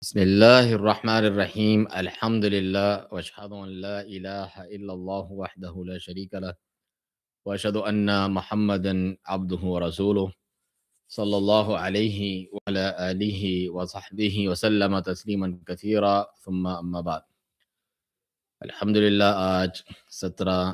بسم الله الرحمن الرحيم الحمد لله واشهد ان لا اله الا الله وحده لا شريك له واشهد ان محمدا عبده ورسوله صلى الله عليه وعلى اله وصحبه وسلم تسليما كثيرا ثم اما بعد الحمد لله آج 17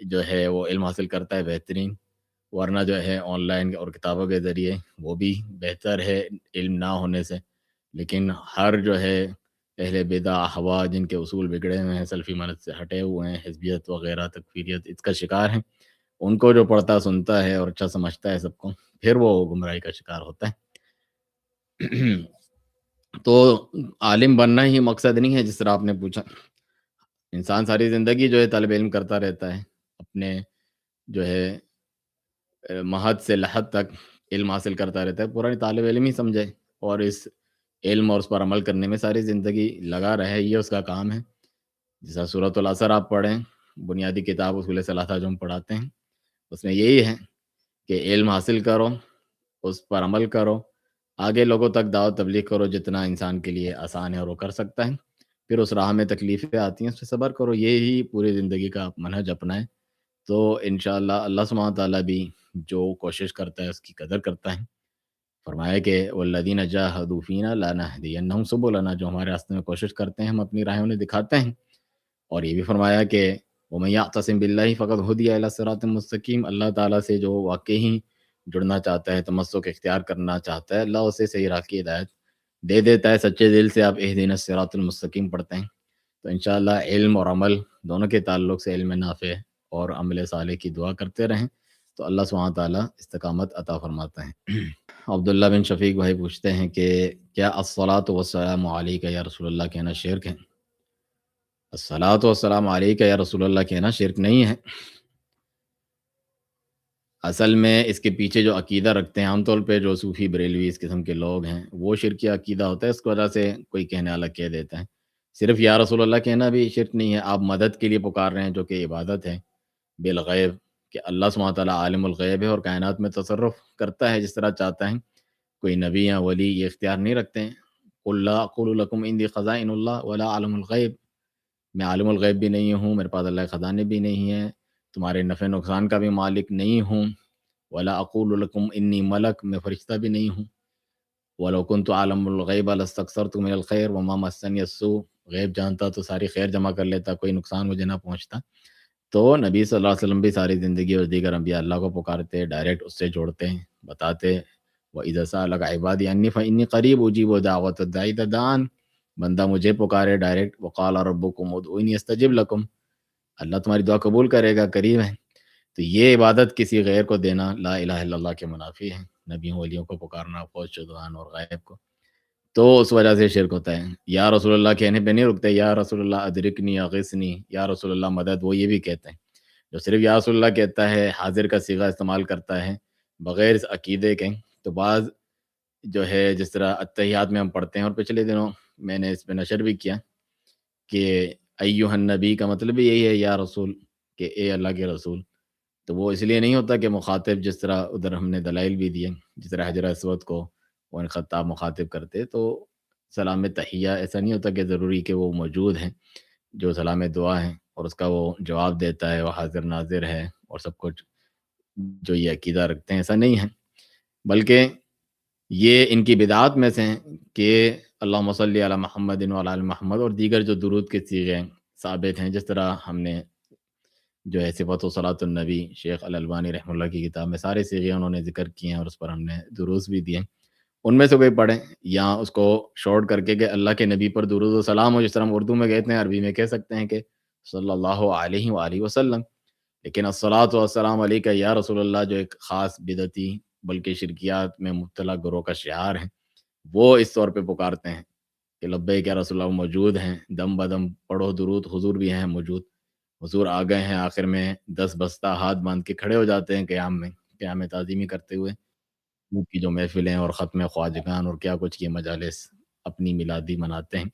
جو ہے وہ علم حاصل کرتا ہے بہترین، ورنہ جو ہے آن لائن اور کتابوں کے ذریعے وہ بھی بہتر ہے علم نہ ہونے سے۔ لیکن ہر جو ہے اہل بدع ہوا جن کے اصول بگڑے ہوئے ہیں، سلفی منہج سے ہٹے ہوئے ہیں، حزبیت وغیرہ تکفیریت اس کا شکار ہیں، ان کو جو پڑھتا سنتا ہے اور اچھا سمجھتا ہے سب کو، پھر وہ گمراہی کا شکار ہوتا ہے۔ تو عالم بننا ہی مقصد نہیں ہے جس طرح آپ نے پوچھا، انسان ساری زندگی جو ہے طالب علم کرتا رہتا ہے، اپنے جو ہے مہد سے لحد تک علم حاصل کرتا رہتا ہے، پورا طالب علم ہی سمجھے اور اس علم اور اس پر عمل کرنے میں ساری زندگی لگا رہے، یہ اس کا کام ہے۔ جیسا سورۃ العصر آپ پڑھیں، بنیادی کتاب اصول ثلاثہ جو ہم پڑھاتے ہیں، اس میں یہی ہے کہ علم حاصل کرو، اس پر عمل کرو، آگے لوگوں تک دعوت تبلیغ کرو جتنا انسان کے لیے آسان ہے اور وہ کر سکتا ہے، پھر اس راہ میں تکلیفیں آتی ہیں اس پہ صبر کرو، یہی پوری زندگی کا آپ منہج اپنائیں، تو انشاءاللہ اللہ سبحانہ تعالیٰ بھی جو کوشش کرتا ہے اس کی قدر کرتا ہے۔ فرمایا کہ والذین جاہدوا فینا لنہدینہم سبلنا، جو ہمارے راستے میں کوشش کرتے ہیں ہم اپنی راہیں انہیں دکھاتے ہیں۔ اور یہ بھی فرمایا کہ وَمَن یعتصم باللہ فقد ہدی الی صراط مستقیم، اللہ تعالیٰ سے جو واقعی جڑنا چاہتا ہے، تمسک اختیار کرنا چاہتا ہے، اللہ اسے صحیح راہ کی ہدایت دے دیتا ہے۔ سچے دل سے آپ اہدنا الصراط المستقیم پڑھتے ہیں تو انشاءاللہ علم اور عمل دونوں کے تعلق سے علم نافع اور عمل صالح کی دعا کرتے رہیں تو اللہ سبحانہ تعالیٰ استقامت عطا فرماتا ہے۔ عبداللہ بن شفیق بھائی پوچھتے ہیں کہ کیا الصلاۃ والسلام علیک یا رسول اللہ کہنا شرک ہے؟ الصلاۃ والسلام علیک یا رسول اللہ کہنا شرک نہیں ہے۔ اصل میں اس کے پیچھے جو عقیدہ رکھتے ہیں عام طور پہ جو صوفی بریلوی اس قسم کے لوگ ہیں، وہ شرکی عقیدہ ہوتا ہے، اس کی وجہ سے کوئی کہنے والا کہہ دیتا ہے۔ صرف یا رسول اللہ کہنا بھی شرک نہیں ہے، آپ مدد کے لیے پکار رہے ہیں جو کہ عبادت ہے بالغیب، کہ اللہ سبحانہ تعالیٰ عالم الغیب ہے اور کائنات میں تصرف کرتا ہے جس طرح چاہتا ہے، کوئی نبی یا ولی یہ اختیار نہیں رکھتے ہیں۔ قل لا اقول لکم عندی خزائن اللہ ولا عالم الغیب، میں عالم الغیب بھی نہیں ہوں، میرے پاس اللہ کے خزانے بھی نہیں ہیں، تمہارے نفع نقصان کا بھی مالک نہیں ہوں، ولا اقول لکم انی ملک، میں فرشتہ بھی نہیں ہوں، ولو کنت عالم الغیب لاستکثرت من الخیر وما مسنی السوء، غیب جانتا تو ساری خیر جمع کر لیتا، کوئی نقصان مجھے نہ پہنچتا۔ تو نبی صلی اللہ علیہ وسلم بھی ساری زندگی اور دیگر انبیاء اللہ کو پکارتے، ڈائریکٹ اس سے جوڑتے ہیں، بتاتے وَإِذَا سَأَلَكَ عِبَادِي عَنِّي فَإِنِّي قَرِيبٌ أُجِيبُ دَعْوَةَ الدَّاعِ إِذَا دَعَانِ، بندہ مجھے پکارے ڈائریکٹ، وَقَالَ رَبُّكُمْ ادْعُونِي أَسْتَجِبْ لَكُمْ، اللہ تمہاری دعا قبول کرے گا، قریب ہے۔ تو یہ عبادت کسی غیر کو دینا لا الہ الا اللہ کے منافی ہے، نبیوں ولیوں کو پکارنا، فوج شدگان اور غائب کو، تو اس وجہ سے شرک ہوتا ہے۔ یا رسول اللہ کہنے پہ نہیں رکتے، یا رسول اللہ ادرکنی اغثنی، یا رسول اللہ مدد، وہ یہ بھی کہتے ہیں۔ جو صرف یا رسول اللہ کہتا ہے، حاضر کا صیغہ استعمال کرتا ہے بغیر اس عقیدے کے، تو بعض جو ہے جس طرح اتحیات میں ہم پڑھتے ہیں، اور پچھلے دنوں میں نے اس پہ نشر بھی کیا کہ ایھا النبی کا مطلب بھی یہی ہے یا رسول، کہ اے اللہ کے رسول، تو وہ اس لیے نہیں ہوتا کہ مخاطب جس طرح ادھر ہم نے دلائل بھی دیے، جس طرح حجر اسود کو وہ خطاب مخاطب کرتے، تو سلام تحیہ ایسا نہیں ہوتا کہ ضروری کہ وہ موجود ہیں، جو سلام دعا ہے اور اس کا وہ جواب دیتا ہے، وہ حاضر ناظر ہے اور سب کچھ، جو یہ عقیدہ رکھتے ہیں ایسا نہیں ہے، بلکہ یہ ان کی بدعات میں سے ہیں کہ اللہم صلی علی محمد وعلی آل محمد اور دیگر جو درود کے صیغے ثابت ہیں، جس طرح ہم نے جو ہے صفت و صلاۃ النبی شیخ الالبانی رحمہ اللہ کی کتاب میں سارے صیغے انہوں نے ذکر کیے ہیں اور اس پر ہم نے دروس بھی دیے، ان میں سے کوئی پڑھیں یا اس کو شارٹ کر کے کہ اللہ کے نبی پر درود و سلام ہو، جس طرح ہم اردو میں کہتے ہیں، عربی میں کہہ سکتے ہیں کہ صلی اللہ علیہ وآلہ وسلم، لیکن الصلاۃ والسلام علیک یا رسول اللہ جو ایک خاص بدعتی بلکہ شرکیات میں مبتلا گروہ کا شعار ہے، وہ اس طور پہ پکارتے ہیں کہ لبیک یا رسول اللہ، موجود ہیں دم بدم پڑھو درود، حضور بھی ہیں موجود، حضور آ گئے ہیں، آخر میں 10 بستہ ہاتھ باندھ کے کھڑے ہو جاتے ہیں قیام میں، قیام تعظیمی کرتے ہوئے، ان کی جو محفلیں اور ختم خواجگان اور کیا کچھ کی مجالس اپنی میلادی مناتے ہیں،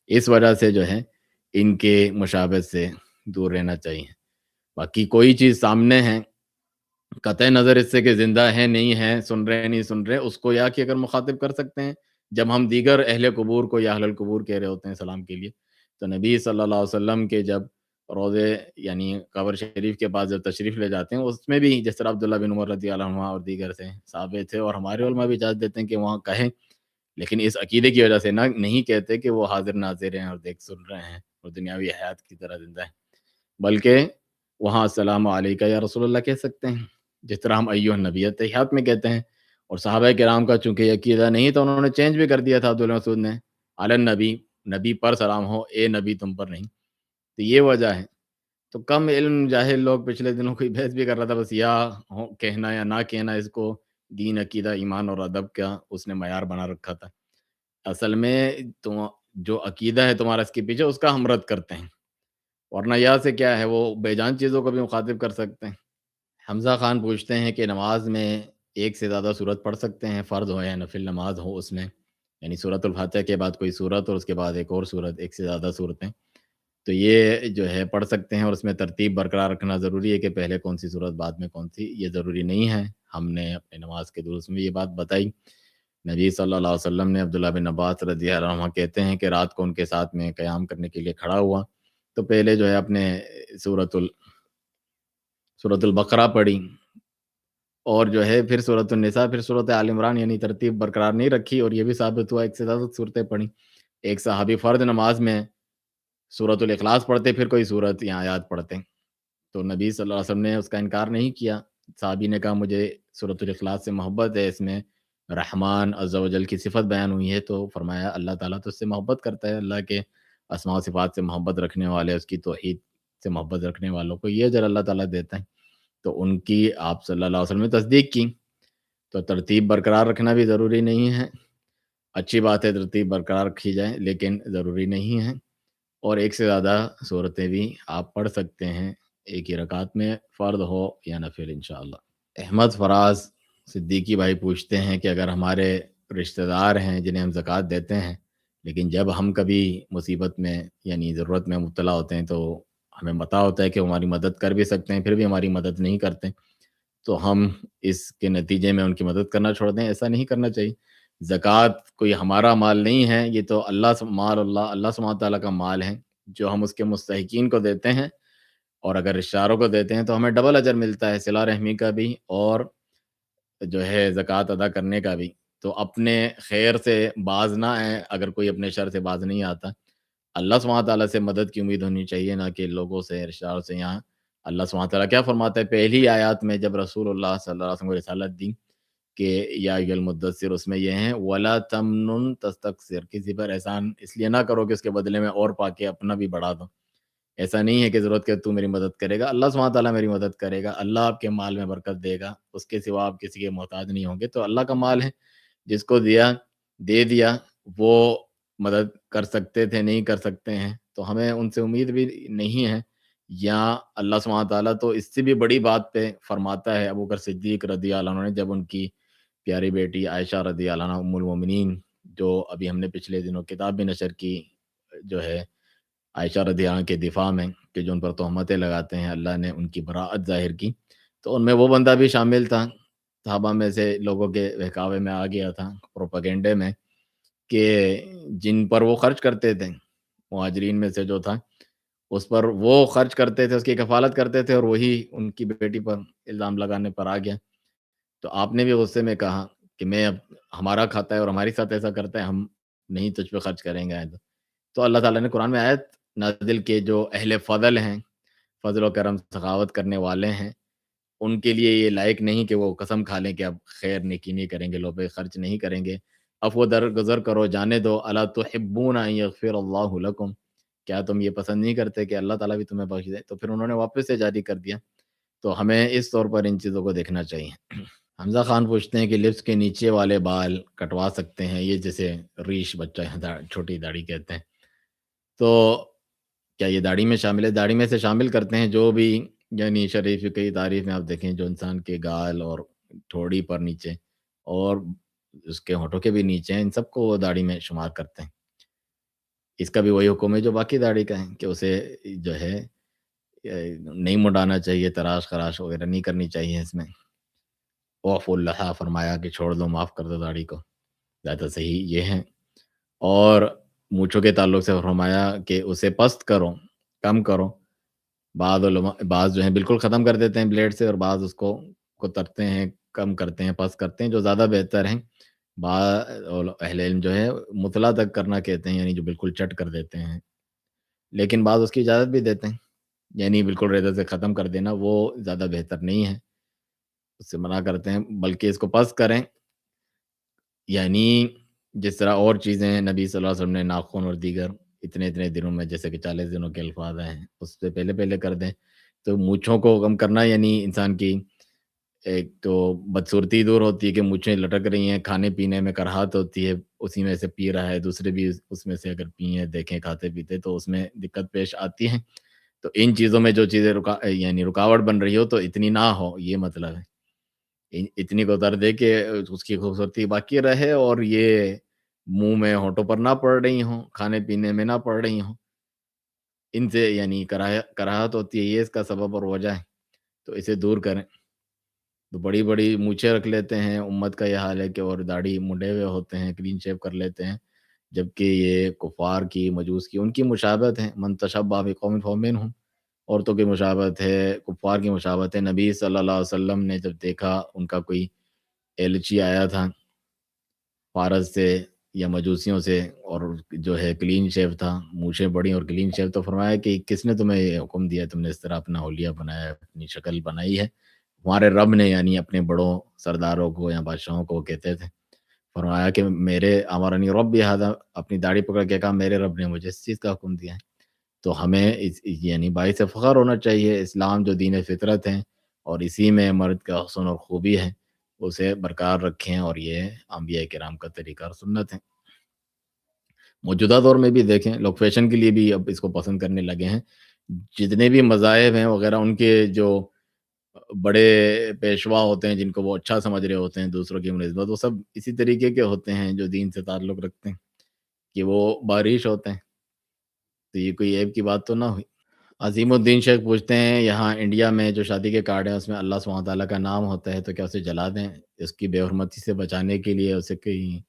اس وجہ سے جو ہے ان کے مشابہت سے دور رہنا چاہیے۔ باقی کوئی چیز سامنے ہے، قطع نظر اس سے کہ زندہ ہے نہیں ہے، سن رہے نہیں سن رہے، اس کو یا کہ اگر مخاطب کر سکتے ہیں، جب ہم دیگر اہل قبور کو یا اہل القبور کہہ رہے ہوتے ہیں سلام کے لیے، تو نبی صلی اللہ علیہ وسلم کے جب روضے یعنی قبر شریف کے پاس جب تشریف لے جاتے ہیں، اس میں بھی جس طرح عبداللہ بن عمر رضی اللہ عنہ اور دیگر سے ثابت ہے، اور ہمارے علماء بھی اجازت دیتے ہیں کہ وہاں کہیں، لیکن اس عقیدے کی وجہ سے نہ نہیں کہتے کہ وہ حاضر ناظر ہیں اور دیکھ سن رہے ہیں اور دنیاوی حیات کی طرح زندہ ہیں، بلکہ وہاں السلام علیکہ یا رسول اللہ کہہ سکتے ہیں، جس طرح ہم ایھا النبی تحیات میں کہتے ہیں۔ اور صحابہ کرام کا چونکہ یہ عقیدہ نہیں تو انہوں نے چینج بھی کر دیا تھا عبداللہ مسعود نے، علی النبی، نبی پر سلام ہو، اے نبی تم پر نہیں۔ تو یہ وجہ ہے۔ تو کم علم جاہل لوگ پچھلے دنوں کوئی بحث بھی کر رہا تھا، بس یا کہنا یا نہ کہنا اس کو دین، عقیدہ، ایمان اور ادب کا اس نے معیار بنا رکھا تھا۔ اصل میں تم جو عقیدہ ہے تمہارا اس کے پیچھے، اس کا ہم رد کرتے ہیں، ورنہ یا سے کیا ہے، وہ بے جان چیزوں کو بھی مخاطب کر سکتے ہیں۔ حمزہ خان پوچھتے ہیں کہ نماز میں ایک سے زیادہ صورت پڑھ سکتے ہیں، فرض ہو یا نفل نماز ہو اس میں، یعنی سورۃ الفاتحہ کے بعد کوئی صورت اور اس کے بعد ایک اور صورت، ایک سے زیادہ صورتیں، تو یہ جو ہے پڑھ سکتے ہیں، اور اس میں ترتیب برقرار رکھنا ضروری ہے کہ پہلے کون سی صورت بعد میں کون سی، یہ ضروری نہیں ہے۔ ہم نے اپنے نماز کے دروس میں یہ بات بتائی۔ نبی صلی اللہ علیہ وسلم نے، عبداللہ بن عباس رضی اللہ عنہ کہتے ہیں کہ رات کو ان کے ساتھ میں قیام کرنے کے لیے کھڑا ہوا تو پہلے جو ہے اپنے سورۃ البقرہ پڑھی، اور جو ہے پھر سورۃ النساء، پھر سورۃ آل عمران، یعنی ترتیب برقرار نہیں رکھی، اور یہ بھی ثابت ہوا ایک سے زیادہ صورتیں پڑھی۔ ایک صحابی فرض نماز میں سورۃ الاخلاص پڑھتے، پھر کوئی صورت یا آیات پڑھتے، تو نبی صلی اللہ علیہ وسلم نے اس کا انکار نہیں کیا۔ صحابی نے کہا مجھے سورۃ الاخلاص سے محبت ہے، اس میں رحمان عز و جل کی صفت بیان ہوئی ہے، تو فرمایا اللہ تعالیٰ تو اس سے محبت کرتا ہے، اللہ کے اسماء و صفات سے محبت رکھنے والے، اس کی توحید سے محبت رکھنے والوں کو یہ اجر اللہ تعالیٰ دیتا ہے۔ تو ان کی آپ صلی اللہ علیہ وسلم نے تصدیق کی۔ تو ترتیب برقرار رکھنا بھی ضروری نہیں ہے، اچھی بات ہے ترتیب برقرار رکھی جائے، لیکن ضروری نہیں ہے۔ اور ایک سے زیادہ صورتیں بھی آپ پڑھ سکتے ہیں ایک ہی رکعت میں، فرض ہو یا نفل انشاءاللہ۔ احمد فراز صدیقی بھائی پوچھتے ہیں کہ اگر ہمارے رشتہ دار ہیں جنہیں ہم زکوٰۃ دیتے ہیں، لیکن جب ہم کبھی مصیبت میں یعنی ضرورت میں مبتلا ہوتے ہیں تو ہمیں پتہ ہوتا ہے کہ وہ ہماری مدد کر بھی سکتے ہیں، پھر بھی ہماری مدد نہیں کرتے، تو ہم اس کے نتیجے میں ان کی مدد کرنا چھوڑ دیں؟ ایسا نہیں کرنا چاہیے۔ زکوٰۃ کوئی ہمارا مال نہیں ہے، یہ تو اللہ سبحانہ وتعالیٰ کا مال ہے، جو ہم اس کے مستحقین کو دیتے ہیں، اور اگر رشتہ داروں کو دیتے ہیں تو ہمیں ڈبل اجر ملتا ہے، صلہ رحمی کا بھی اور جو ہے زکوٰۃ ادا کرنے کا بھی۔ تو اپنے خیر سے باز نہ آئیں، اگر کوئی اپنے شر سے باز نہیں آتا، اللہ سبحانہ تعالیٰ سے مدد کی امید ہونی چاہیے، نہ کہ لوگوں سے، رشتہ داروں سے۔ یہاں اللہ سبحانہ تعالیٰ کیا فرماتا ہے پہلی آیات میں جب رسول اللہ صلی اللہ علیہ وسلم کو رسالت دی کہ یا ایھا المدثر، اس میں یہ ہیں وَلَا تَمْنُن تَسْتَكْثِرْ، کسی پر احسان اس لیے نہ کرو کہ اس کے بدلے میں اور پا کے اپنا بھی بڑھا دو۔ ایسا نہیں ہے کہ ضرورت کہ تو میری مدد کرے گا، اللہ سبحانہ تعالیٰ میری مدد کرے گا، اللہ آپ کے مال میں برکت دے گا، اس کے سوا آپ کسی کے محتاج نہیں ہوں گے۔ تو اللہ کا مال ہے، جس کو دیا دے دیا، وہ مدد کر سکتے تھے، نہیں کر سکتے ہیں، تو ہمیں ان سے امید بھی نہیں ہے۔ یا اللہ سبحانہ تعالیٰ تو اس سے بھی بڑی بات پہ فرماتا ہے ابوبکر صدیق رضی اللہ عنہ نے، جب ان کی پیاری بیٹی عائشہ رضی اللہ عنہ ام المومنین، جو ابھی ہم نے پچھلے دنوں کتاب بھی نشر کی، جو ہے عائشہ رضی اللہ عنہ کے دفاع میں، کہ جو ان پر تہمتیں لگاتے ہیں، اللہ نے ان کی براءت ظاہر کی، تو ان میں وہ بندہ بھی شامل تھا، صحابہ میں سے لوگوں کے بہکاوے میں آ گیا تھا، پروپیگنڈے میں، کہ جن پر وہ خرچ کرتے تھے، مہاجرین میں سے جو تھا، اس پر وہ خرچ کرتے تھے، اس کی کفالت کرتے تھے، اور وہی ان کی بیٹی پر الزام لگانے پر آ گیا۔ تو آپ نے بھی غصے میں کہا کہ میں اب ہمارا کھاتا ہے اور ہمارے ساتھ ایسا کرتا ہے، ہم نہیں تجھ پہ خرچ کریں گے۔ تو اللہ تعالیٰ نے قرآن میں آیت نازل کے جو اہل فضل ہیں، فضل و کرم سخاوت کرنے والے ہیں، ان کے لیے یہ لائق نہیں کہ وہ قسم کھا لیں کہ اب خیر نیکی نہیں کریں گے، لوگوں پہ خرچ نہیں کریں گے، عفو درگزر کرو، جانے دو، الا تحبون ان یغفر اللہ لکم، کیا تم یہ پسند نہیں کرتے کہ اللہ تعالیٰ بھی تمہیں بخش دے؟ تو پھر انہوں نے واپس سے جاری کر دیا۔ تو ہمیں اس طور پر ان چیزوں کو دیکھنا چاہیے۔ حمزہ خان پوچھتے ہیں کہ لپس کے نیچے والے بال کٹوا سکتے ہیں، یہ جیسے ریش بچہ چھوٹی داڑھی کہتے ہیں، تو کیا یہ داڑھی میں شامل ہے؟ داڑھی میں سے شامل کرتے ہیں جو بھی، یعنی شریف کی تعریف میں آپ دیکھیں، جو انسان کے گال اور ٹھوڑی پر نیچے اور اس کے ہونٹوں کے بھی نیچے ہیں، ان سب کو وہ داڑھی میں شمار کرتے ہیں۔ اس کا بھی وہی حکم ہے جو باقی داڑھی کا ہے، کہ اسے جو ہے نہیں مڈانا چاہیے، تراش خراش وغیرہ نہیں کرنی چاہیے اس میں۔ وعفو اللہ، فرمایا کہ چھوڑ دو، معاف کر دو داڑھی کو، زیادہ صحیح یہ ہے۔ اور مونچھوں کے تعلق سے فرمایا کہ اسے پست کرو، کم کرو۔ بعض جو ہیں بالکل ختم کر دیتے ہیں بلیڈ سے، اور بعض اس کو کترتے ہیں، کم کرتے ہیں، پست کرتے ہیں، جو زیادہ بہتر ہیں۔ بعض اہل علم جو ہے مطلع تک کرنا کہتے ہیں، یعنی جو بالکل چٹ کر دیتے ہیں، لیکن بعض اس کی اجازت بھی دیتے ہیں۔ یعنی بالکل ریزہ سے ختم کر دینا وہ زیادہ بہتر نہیں ہے، اس سے منع کرتے ہیں، بلکہ اس کو پس کریں، یعنی جس طرح اور چیزیں ہیں نبی صلی اللہ علیہ وسلم نے ناخن اور دیگر اتنے اتنے دنوں میں، جیسے کہ 40 دنوں کے الفاظ ہیں، اس سے پہلے پہلے کر دیں، تو مونچھوں کو کم کرنا یعنی انسان کی ایک تو بدصورتی دور ہوتی ہے کہ مونچھیں لٹک رہی ہیں، کھانے پینے میں کراہت ہوتی ہے، اسی میں سے پی رہا ہے، دوسرے بھی اس میں سے اگر پیئیں دیکھیں کھاتے پیتے تو اس میں دقت پیش آتی ہے، تو ان چیزوں میں جو چیزیں یعنی رکاوٹ بن رہی ہو تو اتنی نہ ہو، یہ مطلب ہے، اتنی کو کر دے کہ اس کی خوبصورتی باقی رہے اور یہ منہ میں ہونٹوں پر نہ پڑ رہی ہوں، کھانے پینے میں نہ پڑ رہی ہوں، ان سے یعنی کراہت ہوتی ہے، یہ اس کا سبب اور وجہ ہے، تو اسے دور کریں۔ تو بڑی بڑی مونچھیں رکھ لیتے ہیں، امت کا یہ حال ہے کہ اور داڑھی منڈے ہوئے ہوتے ہیں، کلین شیو کر لیتے ہیں، جبکہ یہ کفار کی، مجوس کی، ان کی مشابہت ہے، من تشبہ بقوم فہو منہم، عورتوں کی مشابہت ہے، کفار کی مشابہت ہے۔ نبی صلی اللہ علیہ وسلم نے جب دیکھا ان کا کوئی ایلچی آیا تھا فارس سے یا مجوسیوں سے، اور جو ہے کلین شیو تھا، مونچھیں بڑی اور کلین شیو، تو فرمایا کہ کس نے تمہیں یہ حکم دیا، تم نے اس طرح اپنا حلیہ بنایا ہے، اپنی شکل بنائی ہے؟ ہمارے رب نے، یعنی اپنے بڑوں سرداروں کو یا بادشاہوں کو کہتے تھے، فرمایا کہ میرے امرنی رب ھذا، اپنی داڑھی پکڑ کے کہا میرے رب نے مجھے اس چیز کا حکم دیا ہے، تو ہمیں یعنی باعث فخر ہونا چاہیے، اسلام جو دین فطرت ہے اور اسی میں مرد کا حسن اور خوبی ہے، اسے برقرار رکھیں، اور یہ انبیاء کرام کا طریقہ اور سنت ہے۔ موجودہ دور میں بھی دیکھیں لوگ فیشن کے لیے بھی اب اس کو پسند کرنے لگے ہیں، جتنے بھی مذاہب ہیں وغیرہ، ان کے جو بڑے پیشوا ہوتے ہیں جن کو وہ اچھا سمجھ رہے ہوتے ہیں دوسروں کی نسبت، وہ سب اسی طریقے کے ہوتے ہیں جو دین سے تعلق رکھتے ہیں، کہ وہ بارش ہوتے ہیں، تو یہ کوئی عیب کی بات تو نہ ہوئی۔ عظیم الدین شیخ پوچھتے ہیں یہاں انڈیا میں جو شادی کے کارڈ ہیں اس میں اللہ سبحانہ تعالیٰ کا نام ہوتا ہے، تو کیا اسے جلا دیں؟ اس کی بے حرمتی سے بچانے کے لیے اسے کہیں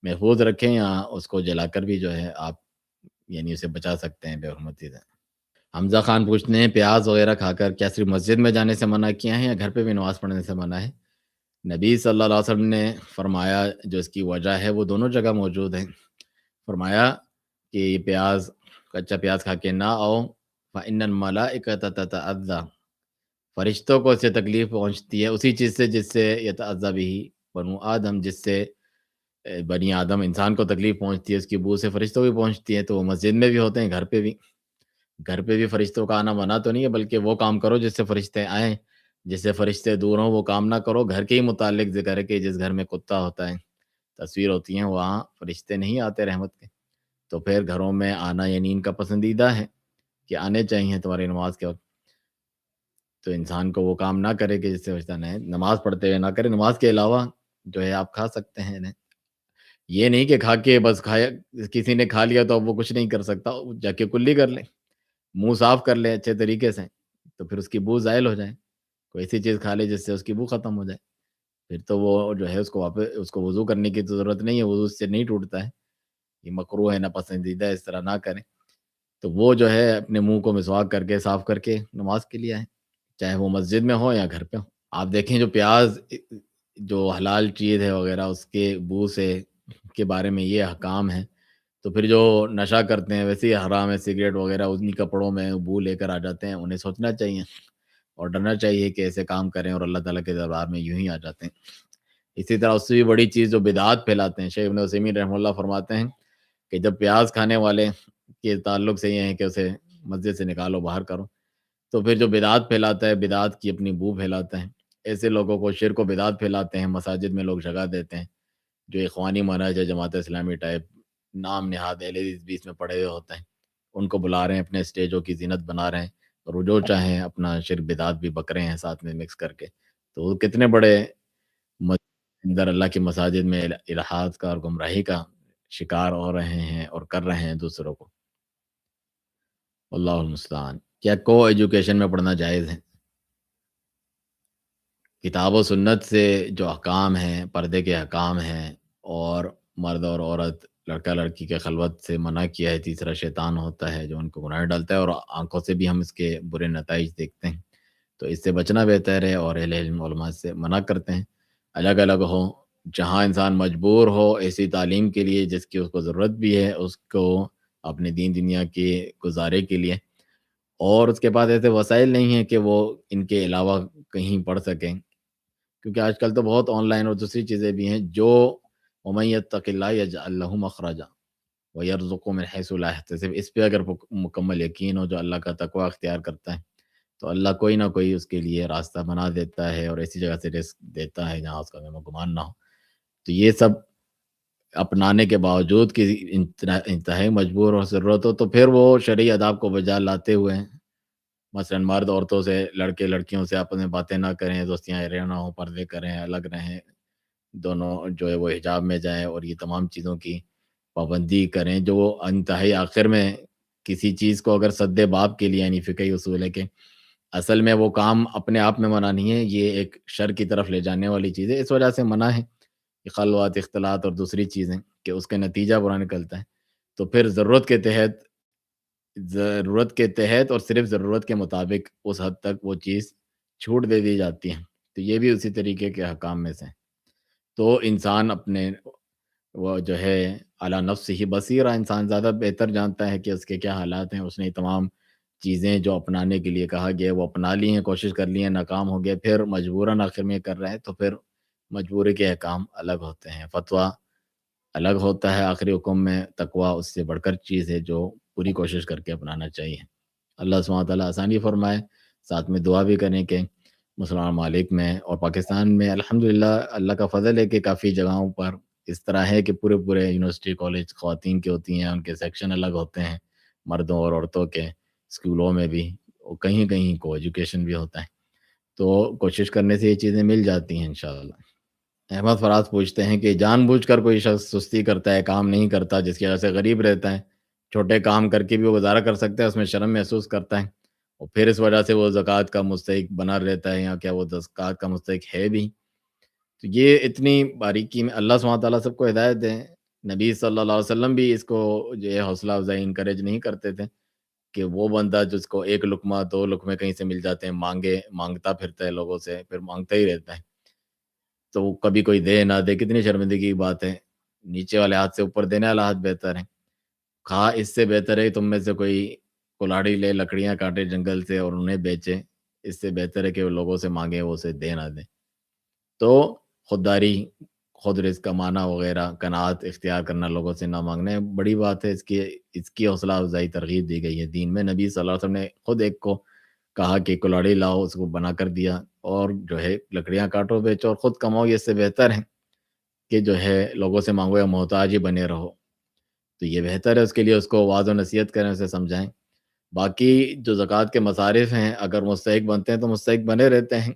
محفوظ رکھیں، یا اس کو جلا کر بھی جو ہے آپ یعنی اسے بچا سکتے ہیں بے حرمتی سے؟ حمزہ خان پوچھتے ہیں پیاز وغیرہ کھا کر کیا صرف مسجد میں جانے سے منع کیا ہے یا گھر پہ بھی نماز پڑھنے سے منع ہے؟ نبی صلی اللہ علیہ وسلم نے فرمایا جو اس کی وجہ ہے وہ دونوں جگہ موجود ہیں، فرمایا کہ یہ پیاز، کچا پیاز کھا کے نہ آؤ، فَإِنَّ الْمَلَائِكَةَ تَتَأَذَّى، فرشتوں کو اس سے تکلیف پہنچتی ہے اسی چیز سے جس سے یتعذى به بنو آدم، جس سے بنی آدم انسان کو تکلیف پہنچتی ہے، اس کی بو سے فرشتوں بھی پہنچتی ہے، تو وہ مسجد میں بھی ہوتے ہیں، گھر پہ بھی، گھر پہ بھی فرشتوں کا آنا منع تو نہیں ہے، بلکہ وہ کام کرو جس سے فرشتے آئیں، جس سے فرشتے دور ہوں وہ کام نہ کرو۔ گھر کے ہی متعلق ذکر ہے کہ جس گھر میں کتا ہوتا ہے، تصویر ہوتی ہیں، وہاں فرشتے نہیں آتے رحمت کے، تو پھر گھروں میں آنا یعنی ان کا پسندیدہ ہے کہ آنے چاہیے تمہاری نماز کے وقت، تو انسان کو وہ کام نہ کرے کہ جس سے فرشتہ نہ آئے، نماز پڑھتے ہوئے نہ کرے، نماز کے علاوہ جو ہے آپ کھا سکتے ہیں انہیں، یہ نہیں کہ کھا کے بس کھایا، کسی نے کھا لیا تو اب وہ کچھ نہیں کر سکتا، جا کے کلی کر لے، منہ صاف کر لے اچھے طریقے سے، تو پھر اس کی بو زائل ہو جائے، کوئی ایسی چیز کھا لے جس سے اس کی بو ختم ہو جائے، پھر تو وہ جو ہے اس کو واپس، اس کو وضو کرنے کی تو ضرورت نہیں ہے، وضو اس سے نہیں ٹوٹتا ہے، یہ مکروہ ہے، نہ پسندیدہ ہے، اس طرح نہ کریں، تو وہ جو ہے اپنے منہ کو مسواک کر کے صاف کر کے نماز کے لیے آئیں، چاہے وہ مسجد میں ہو یا گھر پہ ہو۔ آپ دیکھیں جو پیاز جو حلال چیز ہے وغیرہ اس کے بو سے کے بارے میں یہ احکام ہے، تو پھر جو نشہ کرتے ہیں ویسے ہی حرام ہے، سگریٹ وغیرہ انہی کپڑوں میں بو لے کر آ جاتے ہیں، انہیں سوچنا چاہیے اور ڈرنا چاہیے کہ ایسے کام کریں اور اللہ تعالیٰ کے دربار میں یوں ہی آ جاتے ہیں۔ اسی طرح اس سے بھی بڑی چیز جو بدعات پھیلاتے ہیں، شیخ ابن عثیمین رحمہ اللہ فرماتے ہیں کہ جب پیاز کھانے والے کے تعلق سے یہ ہے کہ اسے مسجد سے نکالو، باہر کرو، تو پھر جو بدعات پھیلاتا ہے، بدعات کی اپنی بو پھیلاتا ہے، ایسے لوگوں کو شرک و بدعات پھیلاتے ہیں، مساجد میں لوگ جگہ دیتے ہیں، جو اخوانی منہج ہے، جماعت اسلامی ٹائپ، نام نہاد اہل حدیث بھی اس میں پڑے ہوئے ہوتے ہیں، ان کو بلا رہے ہیں، اپنے اسٹیجوں کی زینت بنا رہے ہیں، اور وہ جو چاہیں اپنا شرک بدعات بھی بک رہے ہیں ساتھ میں مکس کر کے، تو وہ کتنے بڑے اندر اللہ کی مساجد میں الحاد کا اور گمراہی کا شکار ہو رہے ہیں اور کر رہے ہیں دوسروں کو، اللہ المستعان۔ کیا کو ایجوکیشن میں پڑھنا جائز ہے؟ کتاب و سنت سے جو احکام ہیں، پردے کے احکام ہیں، اور مرد اور عورت، لڑکا لڑکی کے خلوت سے منع کیا ہے، تیسرا شیطان ہوتا ہے جو ان کو گناہ میں ڈالتا ہے، اور آنکھوں سے بھی ہم اس کے برے نتائج دیکھتے ہیں، تو اس سے بچنا بہتر ہے، اور اہل علم علماء سے منع کرتے ہیں، الگ الگ ہو، جہاں انسان مجبور ہو ایسی تعلیم کے لیے جس کی اس کو ضرورت بھی ہے، اس کو اپنے دین دنیا کے گزارے کے لیے، اور اس کے پاس ایسے وسائل نہیں ہیں کہ وہ ان کے علاوہ کہیں پڑھ سکیں، کیونکہ آج کل تو بہت آن لائن اور دوسری چیزیں بھی ہیں جو وَمَن يَتَّقِ اللَّهَ يَجْعَل لَّهُ مَخْرَجًا وَيَرْزُقْهُ مِنْ حَيْثُ لَا يَحْتَسِبُ، اس پہ اگر مکمل یقین ہو جو اللہ کا تقوی اختیار کرتا ہے تو اللہ کوئی نہ کوئی اس کے لیے راستہ بنا دیتا ہے اور ایسی جگہ سے رزق دیتا ہے جہاں اس کا کوئی گمان نہ ہو۔ تو یہ سب اپنانے کے باوجود کہ انتہائی مجبور اور ضرورت ہو تو پھر وہ شرعی آداب کو بجا لاتے ہوئے مثلاً مرد عورتوں سے، لڑکے لڑکیوں سے آپس میں باتیں نہ کریں، دوستیاں نہ ہوں، پردے کریں، الگ رہیں، دونوں جو ہے وہ حجاب میں جائیں اور یہ تمام چیزوں کی پابندی کریں جو وہ انتہائی آخر میں کسی چیز کو اگر سد باب کے لیے یعنی فقہی اصول ہے کہ اصل میں وہ کام اپنے آپ میں منع نہیں ہے، یہ ایک شر کی طرف لے جانے والی چیز ہے، اس وجہ سے منع ہے کہ خلوات، اختلاط اور دوسری چیزیں کہ اس کا نتیجہ برا نکلتا ہے۔ تو پھر ضرورت کے تحت اور صرف ضرورت کے مطابق اس حد تک وہ چیز چھوٹ دے دی جاتی ہے، تو یہ بھی اسی طریقے کے احکام میں سے ہیں۔ تو انسان اپنے وہ جو ہے اعلیٰ نفس ہی بصیرہ، انسان زیادہ بہتر جانتا ہے کہ اس کے کیا حالات ہیں، اس نے تمام چیزیں جو اپنانے کے لیے کہا گیا ہے وہ اپنا لی ہیں، کوشش کر لی ہیں، ناکام ہو گیا، پھر مجبوراً آخر میں یہ کر رہا ہے تو پھر مجبوری کے احکام الگ ہوتے ہیں، فتویٰ الگ ہوتا ہے، آخری حکم میں تقویٰ اس سے بڑھ کر چیز ہے جو پوری کوشش کر کے اپنانا چاہیے۔ اللہ سبحانہ تعالیٰ آسانی فرمائے، ساتھ میں دعا بھی کریں کہ مسلمان ممالک میں اور پاکستان میں الحمدللہ اللہ کا فضل ہے کہ کافی جگہوں پر اس طرح ہے کہ پورے یونیورسٹی کالج خواتین کی ہوتی ہیں، ان کے سیکشن الگ ہوتے ہیں، مردوں اور عورتوں کے، اسکولوں میں بھی، اور کہیں کہیں کو ایجوکیشن بھی ہوتا ہے، تو کوشش کرنے سے یہ چیزیں مل جاتی ہیں انشاءاللہ۔ احمد فراز پوچھتے ہیں کہ جان بوجھ کر کوئی شخص سستی کرتا ہے، کام نہیں کرتا جس کی وجہ سے غریب رہتا ہے، چھوٹے کام کر کے بھی وہ گزارا کر سکتا ہے، اس میں شرم محسوس کرتا ہے اور پھر اس وجہ سے وہ زکوٰۃ کا مستحق بنا رہتا ہے یا کیا وہ زکوٰۃ کا مستحق ہے بھی؟ تو یہ اتنی باریکی میں اللہ سبحانہ تعالیٰ سب کو ہدایت دیں۔ نبی صلی اللہ علیہ وسلم بھی اس کو جو ہے حوصلہ افزائی انکریج نہیں کرتے تھے کہ وہ بندہ جس کو ایک لقمہ دو لقمے کہیں سے مل جاتے ہیں مانگتا پھرتا ہے لوگوں سے، پھر مانگتا ہی رہتا ہے، تو کبھی کوئی دے نہ دے کتنی شرمندگی کی بات ہے۔ نیچے والے ہاتھ سے اوپر دینے والا ہاتھ بہتر ہے۔ کہا اس سے بہتر ہے تم میں سے کوئی کلاڑی لے لکڑیاں کاٹے جنگل سے اور انہیں بیچے، اس سے بہتر ہے کہ وہ لوگوں سے مانگے وہ اسے دے نہ دے۔ تو خودداری، خود رزق کمانا وغیرہ، قناعت اختیار کرنا، لوگوں سے نہ مانگنا بڑی بات ہے، اس کی حوصلہ افزائی ترغیب دی گئی ہے دین میں۔ نبی صلی اللہ علیہ وسلم نے خود ایک کو کہا کہ کلاڑی لاؤ، اس کو بنا کر دیا، اور جو ہے لکڑیاں کاٹو بیچو اور خود کماؤ، یہ اس سے بہتر ہے کہ جو ہے لوگوں سے مانگو یا محتاج ہی بنے رہو، تو یہ بہتر ہے۔ اس کے لیے اس کو واعظ و نصیحت کریں، اسے سمجھائیں۔ باقی جو زکوٰۃ کے مصارف ہیں اگر مستحق بنتے ہیں تو مستحق بنے رہتے ہیں،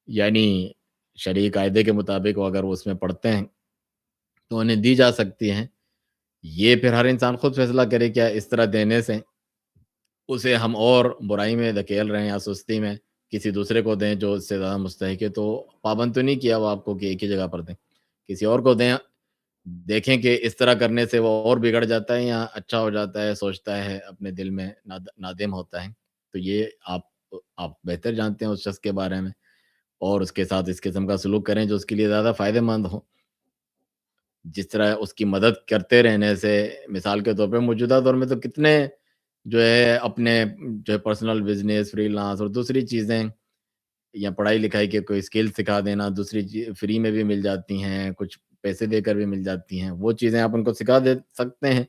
یعنی شرعی قاعدے کے مطابق وہ اگر وہ اس میں پڑھتے ہیں تو انہیں دی جا سکتی ہیں۔ یہ پھر ہر انسان خود فیصلہ کرے کیا اس طرح دینے سے اسے ہم اور برائی میں دھکیل رہے ہیں یا سستی میں کسی دوسرے کو دیں جو اس سے زیادہ مستحق ہے، تو پابند تو نہیں کیا وہ آپ کو کہ ایک ہی جگہ پر دیں، کسی اور کو دیں، دیکھیں کہ اس طرح کرنے سے وہ اور بگڑ جاتا ہے یا اچھا ہو جاتا ہے، سوچتا ہے اپنے دل میں نادم ہوتا ہے، تو یہ آپ بہتر جانتے ہیں اس شخص کے بارے میں، اور اس کے ساتھ اس قسم کا سلوک کریں جو اس کے لیے زیادہ فائدہ مند ہو۔ جس طرح اس کی مدد کرتے رہنے سے، مثال کے طور پہ موجودہ دور میں تو کتنے جو ہے اپنے جو ہے پرسنل بزنس، فری لانس اور دوسری چیزیں یا پڑھائی لکھائی کے کوئی اسکل سکھا دینا، دوسری چیز فری میں بھی مل جاتی ہیں، کچھ پیسے دے کر بھی مل جاتی ہیں، وہ چیزیں آپ ان کو سکھا دے سکتے ہیں۔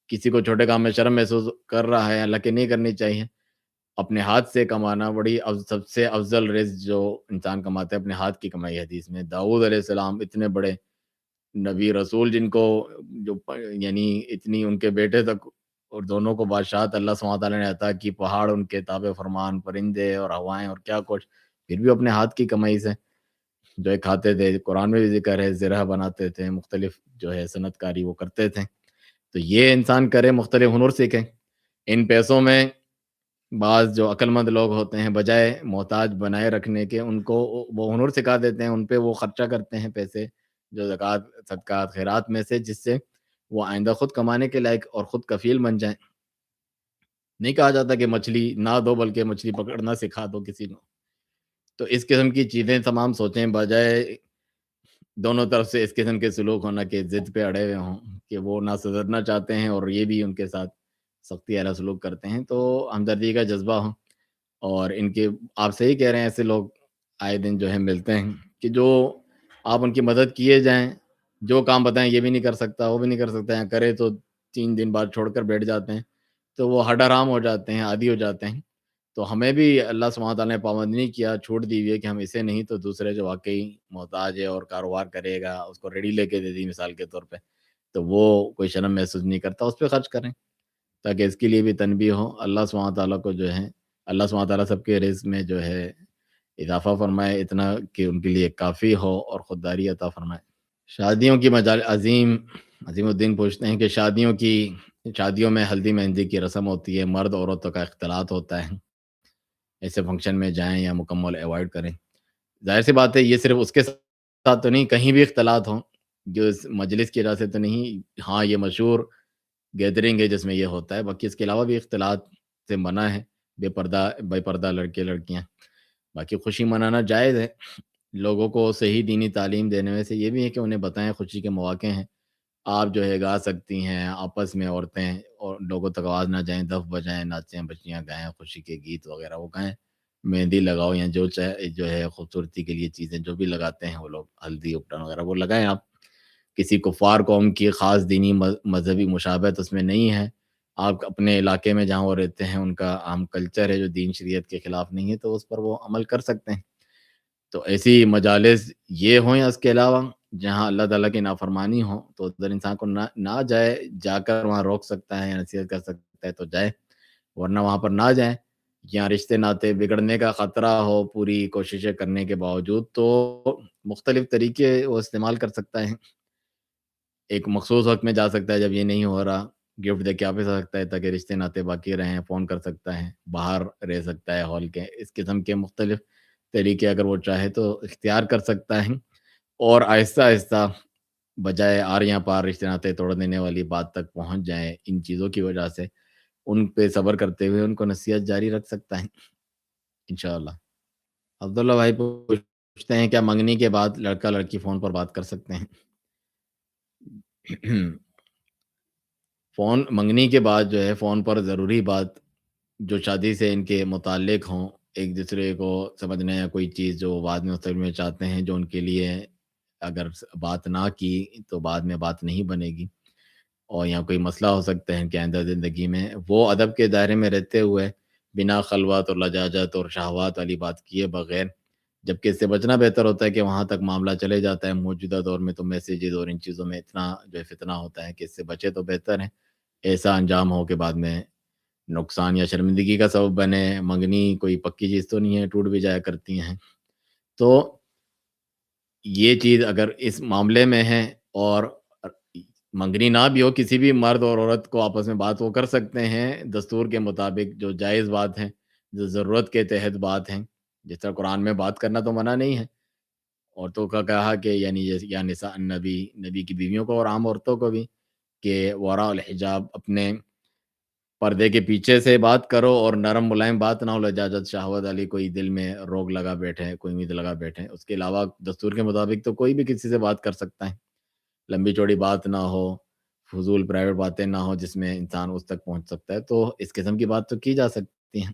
کسی کو چھوٹے کام میں شرم محسوس کر رہا ہے، حالانکہ نہیں کرنی چاہیے۔ اپنے ہاتھ سے کمانا بڑی سب سے افضل رزق جو انسان کماتا ہے اپنے ہاتھ کی کمائی۔ حدیث میں داؤد علیہ السلام اتنے بڑے نبی رسول جن کو یعنی اتنی ان کے بیٹے تک اور دونوں کو بادشاہت اللہ سبحانہ تعالیٰ نے عطا کی، پہاڑ ان کے تابع فرمان، پرندے اور ہوائیں اور کیا کچھ، پھر بھی اپنے ہاتھ کی کمائی سے جو ہے کھاتے تھے۔ قرآن میں بھی ذکر ہے، زرہ بناتے تھے، مختلف جو ہے صنعت کاری وہ کرتے تھے۔ تو یہ انسان کرے، مختلف ہنر سیکھیں۔ ان پیسوں میں بعض جو عقل مند لوگ ہوتے ہیں بجائے محتاج بنائے رکھنے کے ان کو وہ ہنر سکھا دیتے ہیں، ان پہ وہ خرچہ کرتے ہیں پیسے جو زکوٰۃ، صدقات، خیرات میں سے، جس سے وہ آئندہ خود کمانے کے لائق اور خود کفیل بن جائیں۔ نہیں کہا جاتا کہ مچھلی نہ دو بلکہ مچھلی پکڑنا سکھا دو کسی کو۔ تو اس قسم کی چیزیں تمام سوچیں بجائے دونوں طرف سے اس قسم کے سلوک ہونا کہ ضد پہ اڑے ہوئے ہوں کہ وہ نہ سدھرنا چاہتے ہیں اور یہ بھی ان کے ساتھ سختی والا سلوک کرتے ہیں، تو ہمدردی کا جذبہ ہو، اور ان کے آپ صحیح کہہ رہے ہیں، ایسے لوگ آئے دن جو ہے ملتے ہیں کہ جو آپ ان کی مدد کیے جائیں، جو کام بتائیں یہ بھی نہیں کر سکتا، وہ بھی نہیں کر سکتا، یا کرے تو 3 دن بعد چھوڑ کر بیٹھ جاتے ہیں، تو وہ ہڈ حرام ہو جاتے ہیں، عادی ہو جاتے ہیں۔ تو ہمیں بھی اللہ سبحانہ تعالیٰ نے پابند نہیں کیا، چھوٹ دی ہوئی ہے کہ ہم اسے نہیں تو دوسرے جو واقعی محتاج ہے اور کاروبار کرے گا، اس کو ریڈی لے کے دے دی مثال کے طور پہ، تو وہ کوئی شرم محسوس نہیں کرتا، اس پہ خرچ کریں تاکہ اس کے لیے بھی تنبیہ ہو۔ اللہ سبحانہ تعالیٰ کو جو ہے، اللہ سبحانہ تعالیٰ سب کے رزق میں جو ہے اضافہ فرمائے، اتنا کہ ان کے لیے کافی ہو اور خودداری عطا فرمائے۔ شادیوں کی مجال عظیم الدین پوچھتے ہیں کہ شادیوں میں ہلدی مہندی کی رسم ہوتی ہے، مرد عورتوں کا اختلاط ہوتا ہے، ایسے فنکشن میں جائیں یا مکمل اوائڈ کریں؟ ظاہر سی بات ہے، یہ صرف اس کے ساتھ تو نہیں، کہیں بھی اختلاط ہوں، جو اس مجلس کی وجہ سے تو نہیں، ہاں یہ مشہور گیدرنگ ہے جس میں یہ ہوتا ہے، باقی اس کے علاوہ بھی اختلاط سے منع ہے، بے پردہ لڑکے لڑکیاں، باقی خوشی منانا جائز ہے۔ لوگوں کو صحیح دینی تعلیم دینے میں سے یہ بھی ہے کہ انہیں بتائیں خوشی کے مواقع ہیں، آپ جو ہے گا سکتی ہیں آپس میں، عورتیں اور لوگوں تک آواز نہ جائیں، دف بجائیں، ناچیں، بچیاں گائیں، خوشی کے گیت وغیرہ وہ گائیں، مہندی لگاؤ یا جو چاہے جو ہے خوبصورتی کے لیے چیزیں جو بھی لگاتے ہیں وہ لوگ، ہلدی اپٹن وغیرہ وہ لگائیں آپ۔ کسی کفار قوم کی خاص دینی مذہبی مشابہت اس میں نہیں ہے، آپ اپنے علاقے میں جہاں وہ رہتے ہیں ان کا عام کلچر ہے جو دین شریعت کے خلاف نہیں ہے، تو اس پر وہ عمل کر سکتے ہیں۔ تو ایسی مجالس یہ ہوں یا اس کے علاوہ جہاں اللہ تعالیٰ کی نافرمانی ہو، تو ادھر انسان کو نہ جائے، جا کر وہاں روک سکتا ہے یا نصیحت کر سکتا ہے تو جائے، ورنہ وہاں پر نہ جائیں۔ یا رشتے ناطے بگڑنے کا خطرہ ہو پوری کوششیں کرنے کے باوجود، تو مختلف طریقے وہ استعمال کر سکتا ہے۔ ایک مخصوص وقت میں جا سکتا ہے جب یہ نہیں ہو رہا، گفٹ دے کے واپس آ سکتا ہے تاکہ رشتے ناطے باقی رہیں، فون کر سکتا ہے، باہر رہ سکتا ہے ہال کے، اس قسم کے مختلف طریقے اگر وہ چاہے تو اختیار کر سکتا ہے، اور آہستہ آہستہ بجائے آر یا پار رشتے ناطے توڑ دینے والی بات تک پہنچ جائیں ان چیزوں کی وجہ سے، ان پہ صبر کرتے ہوئے ان کو نصیحت جاری رکھ سکتا ہے انشاءاللہ۔ عبداللہ بھائی پوچھتے ہیں کیا منگنی کے بعد لڑکا لڑکی فون پر بات کر سکتے ہیں؟ فون منگنی کے بعد جو ہے فون پر ضروری بات جو شادی سے ان کے متعلق ہوں، ایک دوسرے کو سمجھنا یا کوئی چیز جو بعد میں مستقبل میں چاہتے ہیں، جو ان کے لیے اگر بات نہ کی تو بعد میں بات نہیں بنے گی، اور یا کوئی مسئلہ ہو سکتا ہے کہ آئندہ زندگی میں وہ ادب کے دائرے میں رہتے ہوئے بنا خلوت اور لجاجت اور شہوات والی بات کیے بغیر، جبکہ اس سے بچنا بہتر ہوتا ہے کہ وہاں تک معاملہ چلے جاتا ہے۔ موجودہ دور میں تو میسیجز اور ان چیزوں میں اتنا جو ہے فتنہ ہوتا ہے کہ اس سے بچے تو بہتر ہے، ایسا انجام ہو کہ بعد میں نقصان یا شرمندگی کا سبب بنے۔ منگنی کوئی پکی چیز تو نہیں ہے، ٹوٹ بھی جایا کرتی ہیں، تو یہ چیز اگر اس معاملے میں ہے اور منگنی نہ بھی ہو، کسی بھی مرد اور عورت کو آپس میں بات وہ کر سکتے ہیں دستور کے مطابق، جو جائز بات ہے، جو ضرورت کے تحت بات ہیں، جس طرح قرآن میں بات کرنا تو منع نہیں ہے، عورتوں کا کہا کہ یعنی یا نساء النبی، نبی کی بیویوں کو اور عام عورتوں کو بھی، کہ وراء الحجاب اپنے پردے کے پیچھے سے بات کرو، اور نرم ملائم بات نہ ہو، لجاجت شہوت والی کوئی دل میں روگ لگا بیٹھے، کوئی امید لگا بیٹھے۔ اس کے علاوہ دستور کے مطابق تو کوئی بھی کسی سے بات کر سکتا ہے، لمبی چوڑی بات نہ ہو، فضول پرائیویٹ باتیں نہ ہو جس میں انسان اس تک پہنچ سکتا ہے، تو اس قسم کی بات تو کی جا سکتی ہے،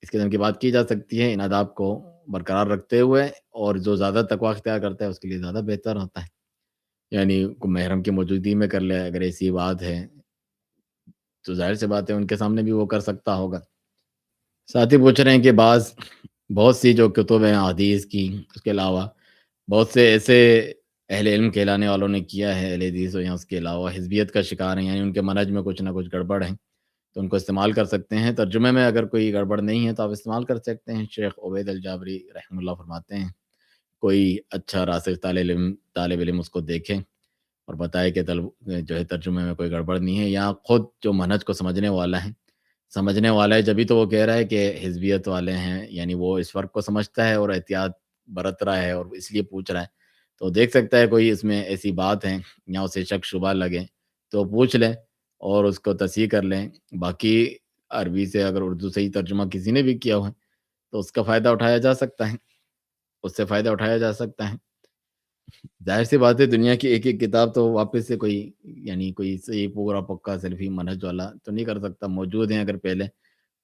اس قسم کی بات کی جا سکتی ہے ان آداب کو برقرار رکھتے ہوئے، اور جو زیادہ تقوی اختیار کرتا ہے اس کے لیے زیادہ بہتر ہوتا ہے، یعنی کوئی محرم کی موجودگی میں کر لے اگر ایسی بات ہے، تو ظاہر سی بات ہے ان کے سامنے بھی وہ کر سکتا ہوگا۔ ساتھی پوچھ رہے ہیں کہ بہت سی جو کتب ہیں حدیث کی، اس کے علاوہ بہت سے ایسے اہل علم کہلانے والوں نے کیا ہے، اہل حدیث ہو یا اس کے علاوہ حزبیت کا شکار ہیں، یعنی ان کے منہج میں کچھ نہ کچھ گڑبڑ ہے، تو ان کو استعمال کر سکتے ہیں۔ ترجمے میں اگر کوئی گڑبڑ نہیں ہے تو آپ استعمال کر سکتے ہیں۔ شیخ عبید الجابری رحمہ اللہ فرماتے ہیں کوئی اچھا راسخ طالب علم اس کو دیکھے اور بتائے کہ جو ہے ترجمے میں کوئی گڑبڑ نہیں ہے، یا خود جو منہج کو سمجھنے والا ہے، جبھی تو وہ کہہ رہا ہے کہ حزبیت والے ہیں، یعنی وہ اس فرق کو سمجھتا ہے اور احتیاط برت رہا ہے اور اس لیے پوچھ رہا ہے، تو دیکھ سکتا ہے کوئی اس میں ایسی بات ہے یا اسے شک شبہ لگے تو پوچھ لیں اور اس کو تصحیح کر لیں۔ باقی عربی سے اگر اردو صحیح ترجمہ کسی نے بھی کیا ہوا ہے تو اس کا فائدہ اٹھایا جا سکتا ہے، اس سے فائدہ اٹھایا جا سکتا ہے۔ ظاہر-سی بات ہے دنیا کی ایک-ایک کتاب تو واپس سے کوئی یعنی کوئی صحیح پورا پکا سلفی منہج والا تو نہیں کر سکتا، موجود ہیں اگر پہلے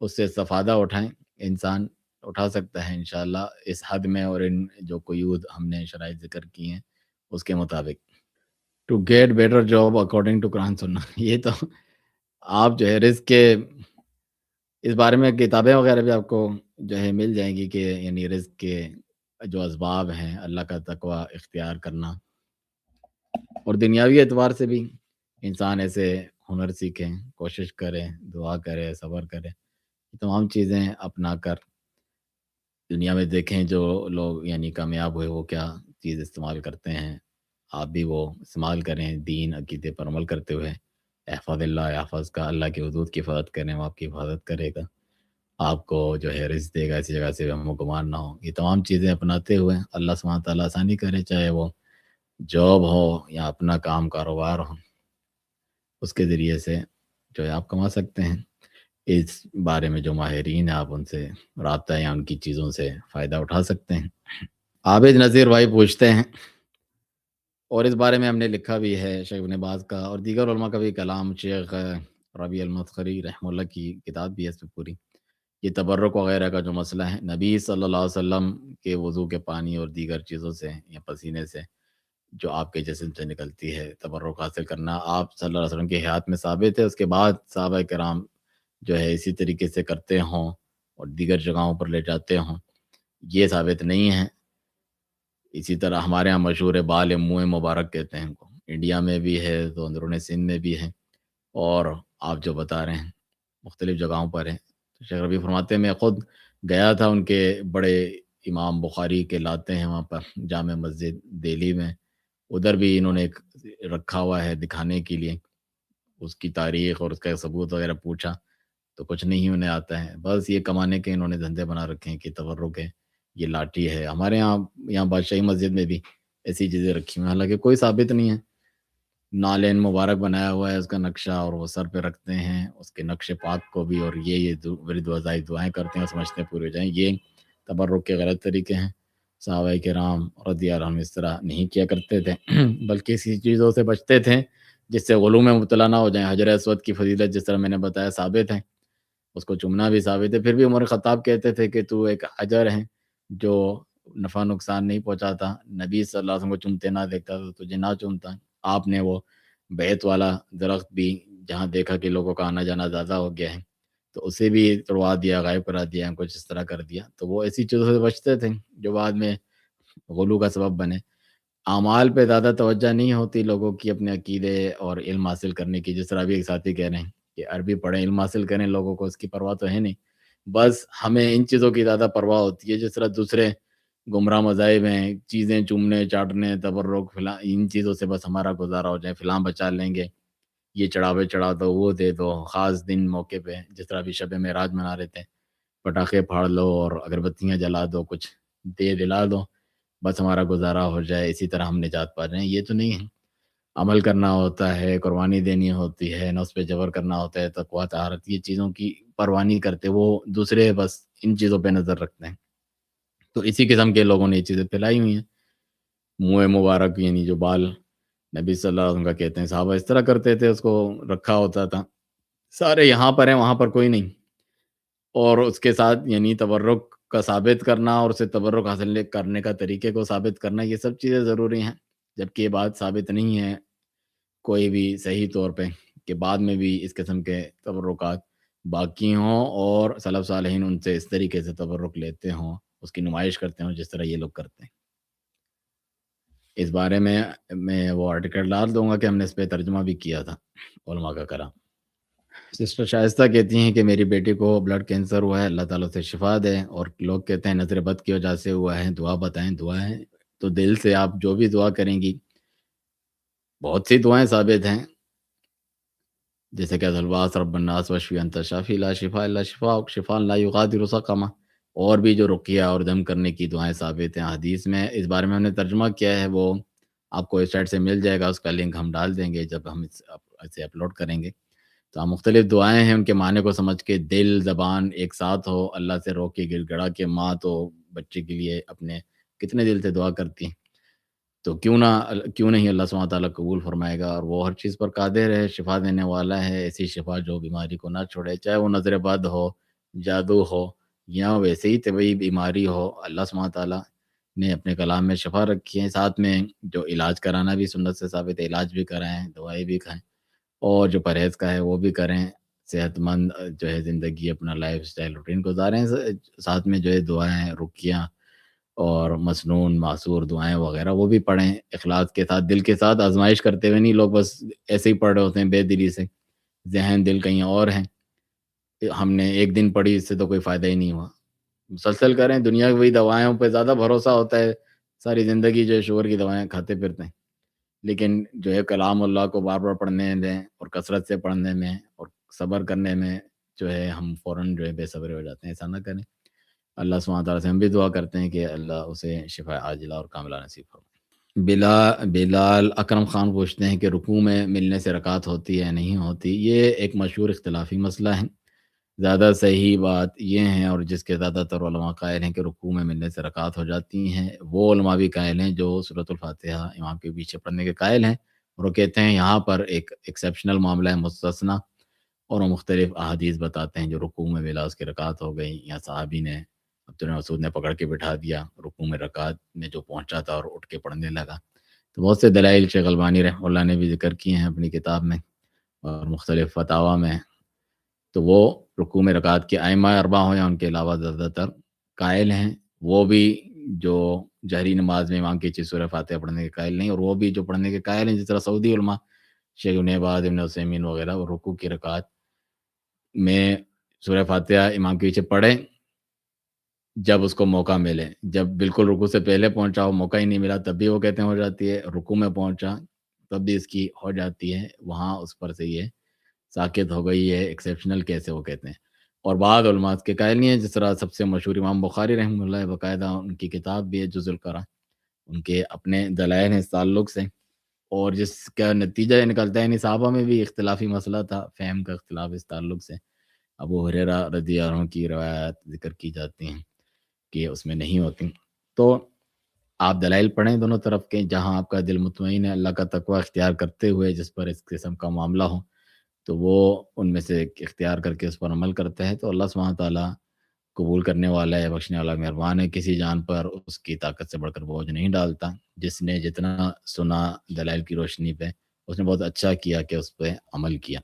اس سے استفادہ اٹھائیں، انسان اٹھا سکتا ہے انشاءاللہ اس حد میں اور ان جو قیود ہم نے شرائط ذکر کی ہیں اس کے مطابق۔ To get better job according to قرآن سننا یہ تو آپ جو ہے رزق کے اس بارے میں کتابیں وغیرہ بھی آپ کو جو ہے مل جائیں گی کہ یعنی رزق کے جو اسباب ہیں اللہ کا تقوی اختیار کرنا اور دنیاوی اعتبار سے بھی انسان ایسے ہنر سیکھیں، کوشش کرے، دعا کرے، صبر کرے، یہ تمام چیزیں اپنا کر دنیا میں دیکھیں جو لوگ یعنی کامیاب ہوئے وہ کیا چیز استعمال کرتے ہیں، آپ بھی وہ استعمال کریں دین عقیدے پر عمل کرتے ہوئے۔ احفظ اللہ احفظ کا، اللہ کے حدود کی حفاظت کریں وہ آپ کی حفاظت کرے گا، آپ کو جو ہے رزق دے گا، ایسی جگہ سے ہم و گمان نہ ہو۔ یہ تمام چیزیں اپناتے ہوئے اللہ سبحانہ تعالیٰ آسانی کرے، چاہے وہ جاب ہو یا اپنا کام کاروبار ہو، اس کے ذریعے سے جو ہے آپ کما سکتے ہیں۔ اس بارے میں جو ماہرین ہیں آپ ان سے رابطہ یا ان کی چیزوں سے فائدہ اٹھا سکتے ہیں۔ عابد نذیر بھائی پوچھتے ہیں اور اس بارے میں ہم نے لکھا بھی ہے، شیخ ابن باز کا اور دیگر علماء کا بھی کلام، شیخ ربیع المدخلی رحمہ اللہ کی کتاب بھی ہے اس پہ پوری، یہ تبرک وغیرہ کا جو مسئلہ ہے، نبی صلی اللہ علیہ وسلم کے وضو کے پانی اور دیگر چیزوں سے یا پسینے سے جو آپ کے جسم سے نکلتی ہے تبرک حاصل کرنا آپ صلی اللہ علیہ وسلم کے حیات میں ثابت ہے، اس کے بعد صحابہ کرام جو ہے اسی طریقے سے کرتے ہوں اور دیگر جگہوں پر لے جاتے ہوں، یہ ثابت نہیں ہے۔ اسی طرح ہمارے ہاں مشہور ہے بال منہ مبارک کہتے ہیں ان کو، انڈیا میں بھی ہے تو اندرون سندھ میں بھی ہے، اور آپ جو بتا رہے ہیں مختلف جگہوں پر ہیں۔ تو شیخ ربیع فرماتے ہیں میں خود گیا تھا ان کے بڑے امام بخاری کے لاتے ہیں وہاں پر جامع مسجد دہلی میں، ادھر بھی انہوں نے ایک رکھا ہوا ہے دکھانے کے لیے، اس کی تاریخ اور اس کا ثبوت وغیرہ پوچھا تو کچھ نہیں انہیں آتا ہے، بس یہ کمانے کے انہوں نے دھندے بنا رکھے ہیں کہ تورک ہے، یہ لاٹھی ہے۔ ہمارے یہاں بادشاہی مسجد میں بھی ایسی چیزیں رکھی ہوئی ہیں، حالانکہ کوئی ثابت نہیں ہے۔ نالین مبارک بنایا ہوا ہے اس کا نقشہ اور وہ سر پہ رکھتے ہیں اس کے نقش پاک کو بھی، اور یہ ورد وظائف دعائیں کرتے ہیں اور سمجھتے ہیں پورے ہو جائیں، یہ تبرک کے غلط طریقے ہیں۔ صحابہ کرام رضی اللہ عنہم اس طرح نہیں کیا کرتے تھے بلکہ اسی چیزوں سے بچتے تھے جس سے غلو میں مبتلا نہ ہو جائیں۔ حجر اسود کی فضیلت جس طرح میں نے بتایا ثابت ہے، اس کو چومنا بھی ثابت ہے، پھر بھی عمر خطاب کہتے تھے کہ تو ایک حجر ہے جو نفع نقصان نہیں پہنچاتا، نبی صلی اللہ علیہ وسلم کو چومتے نہ دیکھتا تو تجھے نہ چومتا۔ آپ نے وہ بیت والا درخت بھی جہاں دیکھا کہ لوگوں کا آنا جانا زیادہ ہو گیا ہے تو اسے بھی توڑوا دیا، غائب کرا دیا، کچھ اس طرح کر دیا، تو وہ ایسی چیزوں سے بچتے تھے جو بعد میں غلو کا سبب بنے۔ اعمال پہ زیادہ توجہ نہیں ہوتی لوگوں کی اپنے عقیدے اور علم حاصل کرنے کی، جس طرح بھی ایک ساتھی کہہ رہے ہیں کہ عربی پڑھیں علم حاصل کریں، لوگوں کو اس کی پرواہ تو ہے نہیں، بس ہمیں ان چیزوں کی زیادہ پرواہ ہوتی ہے جس طرح دوسرے گمراہ مذاہب ہیں، چیزیں چومنے چاٹنے تبرک فلاں ان چیزوں سے بس ہمارا گزارا ہو جائے، فلاں بچا لیں گے، یہ چڑھاوے چڑھا دو، وہ دے دو، خاص دن موقع پہ جس طرح بھی شب معراج منا رہے تھے، پٹاخے پھاڑ لو اور اگربتیاں جلا دو، کچھ دے دلا دو، بس ہمارا گزارا ہو جائے، اسی طرح ہم نجات پا رہے ہیں، یہ تو نہیں ہے۔ عمل کرنا ہوتا ہے، قربانی دینی ہوتی ہے، نفس پہ جبر کرنا ہوتا ہے، تقویٰ طہارت، یہ چیزوں کی پرواہ نہیں کرتے، وہ دوسرے بس ان چیزوں پہ نظر رکھتے ہیں۔ تو اسی قسم کے لوگوں نے یہ چیزیں پھیلائی ہوئی ہیں۔ منہ مبارک یعنی جو بال نبی صلی اللہ علیہ وسلم کا کہتے ہیں، صحابہ اس طرح کرتے تھے، اس کو رکھا ہوتا تھا، سارے یہاں پر ہیں وہاں پر کوئی نہیں، اور اس کے ساتھ یعنی تبرک کا ثابت کرنا اور اسے تبرک حاصل کرنے کا طریقے کو ثابت کرنا، یہ سب چیزیں ضروری ہیں، جبکہ یہ بات ثابت نہیں ہے کوئی بھی صحیح طور پہ کہ بعد میں بھی اس قسم کے تبرکات باقی ہوں اور سلف صالحین ان سے اس طریقے سے تبرک لیتے ہوں، اس کی نمائش کرتے ہوں جس طرح یہ لوگ کرتے ہیں۔ اس بارے میں وہ آرٹیکل ڈال دوں گا کہ ہم نے اس پہ ترجمہ بھی کیا تھا علماء کا کرام۔ سسٹر شائستہ کہتی ہیں کہ میری بیٹی کو بلڈ کینسر ہوا ہے، اللہ تعالیٰ سے شفا دے، اور لوگ کہتے ہیں نظر بد کی وجہ سے ہوا ہے، دعا بتائیں، دعا ہے تو دل سے آپ جو بھی دعا کریں گی، بہت سی دعائیں ثابت ہیں جیسے کہ الواس رب الناس وشفی انت شافی لا شفا الا شفاء شفاء لا یغادر سقما، اور بھی جو رقیہ اور دم کرنے کی دعائیں ثابت ہیں حدیث میں، اس بارے میں ہم نے ترجمہ کیا ہے، وہ آپ کو اس سائٹ سے مل جائے گا، اس کا لنک ہم ڈال دیں گے جب ہم اسے اپلوڈ کریں گے۔ تو ہم مختلف دعائیں ہیں، ان کے معنی کو سمجھ کے دل زبان ایک ساتھ ہو، اللہ سے رو کے گڑ گڑا کے، ماں تو بچے کے لیے اپنے کتنے دل سے دعا کرتی ہیں، تو کیوں نہیں اللہ سبحانہ تعالیٰ قبول فرمائے گا، اور وہ ہر چیز پر قادر ہے، شفا دینے والا ہے، ایسی شفا جو بیماری کو نہ چھوڑے، چاہے وہ نظر بد ہو، جادو ہو، یا ویسے ہی طبی بیماری ہو۔ اللہ سبحانہ تعالیٰ نے اپنے کلام میں شفا رکھی ہے، ساتھ میں جو علاج کرانا بھی سنت سے ثابت ہے، علاج بھی کرائیں، دوائیں بھی کھائیں، اور جو پرہیز کا ہے وہ بھی کریں، صحت مند جو ہے زندگی اپنا لائف اسٹائل روٹین گزاریں، ساتھ میں جو ہے دعائیں، رقیہ اور مسنون معصور دعائیں وغیرہ وہ بھی پڑھیں، اخلاص کے ساتھ، دل کے ساتھ، آزمائش کرتے ہوئے نہیں، لوگ بس ایسے ہی پڑھ رہے ہوتے ہیں بے دلی سے، ذہن دل کہیں اور ہیں، ہم نے ایک دن پڑھی اس سے تو کوئی فائدہ ہی نہیں ہوا۔ مسلسل کریں، دنیا کی وہی دوائیوں پہ زیادہ بھروسہ ہوتا ہے، ساری زندگی جو ہے شوگر کی دوائیں کھاتے پھرتے ہیں، لیکن جو ہے کلام اللہ کو بار بار پڑھنے دیں، اور کثرت سے پڑھنے میں اور صبر کرنے میں جو ہے ہم فوراً جو ہے بے صبر ہو جاتے ہیں، ایسا نہ کریں۔ اللہ سبحانہ تعالیٰ سے ہم بھی دعا کرتے ہیں کہ اللہ اسے شفا عاجلہ اور کاملہ نصیب فرمائے۔ بلال اکرم خان پوچھتے ہیں کہ رکوع میں ملنے سے رکعت ہوتی ہے یا نہیں ہوتی؟ یہ ایک مشہور اختلافی مسئلہ ہے۔ زیادہ صحیح بات یہ ہے، اور جس کے زیادہ تر علماء قائل ہیں، کہ رکوع میں ملنے سے رکعت ہو جاتی ہیں۔ وہ علماء بھی قائل ہیں جو سورۃ الفاتحہ امام کے پیچھے پڑھنے کے قائل ہیں، اور وہ کہتے ہیں یہاں پر ایک ایکسیپشنل معاملہ ہے، مستثنیٰ، اور وہ مختلف احادیث بتاتے ہیں، جو رکوع میں ملا اس کی رکعت ہو گئی، یا صحابی نے عبداللہ مسعود نے پکڑ کے بٹھا دیا رکوع میں، رکعت میں جو پہنچا تھا اور اٹھ کے پڑھنے لگا۔ تو بہت سے دلائل شیخ البانی رحمہ اللہ نے بھی ذکر کیے ہیں اپنی کتاب میں اور مختلف فتاویٰ میں۔ تو وہ رکوع میں رکعت کے ائمہ اربعہ ہوں یا ان کے علاوہ زیادہ تر قائل ہیں، وہ بھی جو جہری نماز میں امام کی چیز سورہ فاتحہ پڑھنے کے قائل نہیں، اور وہ بھی جو پڑھنے کے قائل ہیں، جس طرح سعودی علماء شیخ ابن باز، ابن عثیمین وغیرہ، وہ رکوع کی رکعت میں سورہ فاتحہ امام کے پیچھے پڑھیں جب اس کو موقع ملے، جب بالکل رکوع سے پہلے پہنچا ہو، موقع ہی نہیں ملا، تب بھی وہ کہتے ہیں ہو جاتی ہے، رکوع میں پہنچا تب بھی اس کی ہو جاتی ہے، وہاں اس پر سے یہ ساقط ہو گئی ہے، ایکسیپشنل کیسے وہ کہتے ہیں۔ اور بعض علماء اس کے قائل نہیں ہیں، جس طرح سب سے مشہور امام بخاری رحمہ اللہ، باقاعدہ ان کی کتاب بھی ہے جز القرآن، ان کے اپنے دلائل ہیں اس تعلق سے، اور جس کا نتیجہ یہ نکلتا ہے، یعنی صحابہ میں بھی اختلافی مسئلہ تھا، فہم کا اختلاف اس تعلق سے، ابو ہریرہ رضی اللہ عنہ کی روایات ذکر کی جاتی ہیں کہ اس میں نہیں ہوتی۔ تو آپ دلائل پڑھیں دونوں طرف کے، جہاں آپ کا دل مطمئن ہے، اللہ کا تقوی اختیار کرتے ہوئے، جس پر اس قسم کا معاملہ ہو، تو وہ ان میں سے ایک اختیار کر کے اس پر عمل کرتا ہے، تو اللہ سبحانہ تعالیٰ قبول کرنے والا ہے، بخشنے والا مہربان ہے، کسی جان پر اس کی طاقت سے بڑھ کر بوجھ نہیں ڈالتا۔ جس نے جتنا سنا دلائل کی روشنی پہ، اس نے بہت اچھا کیا کہ اس پہ عمل کیا۔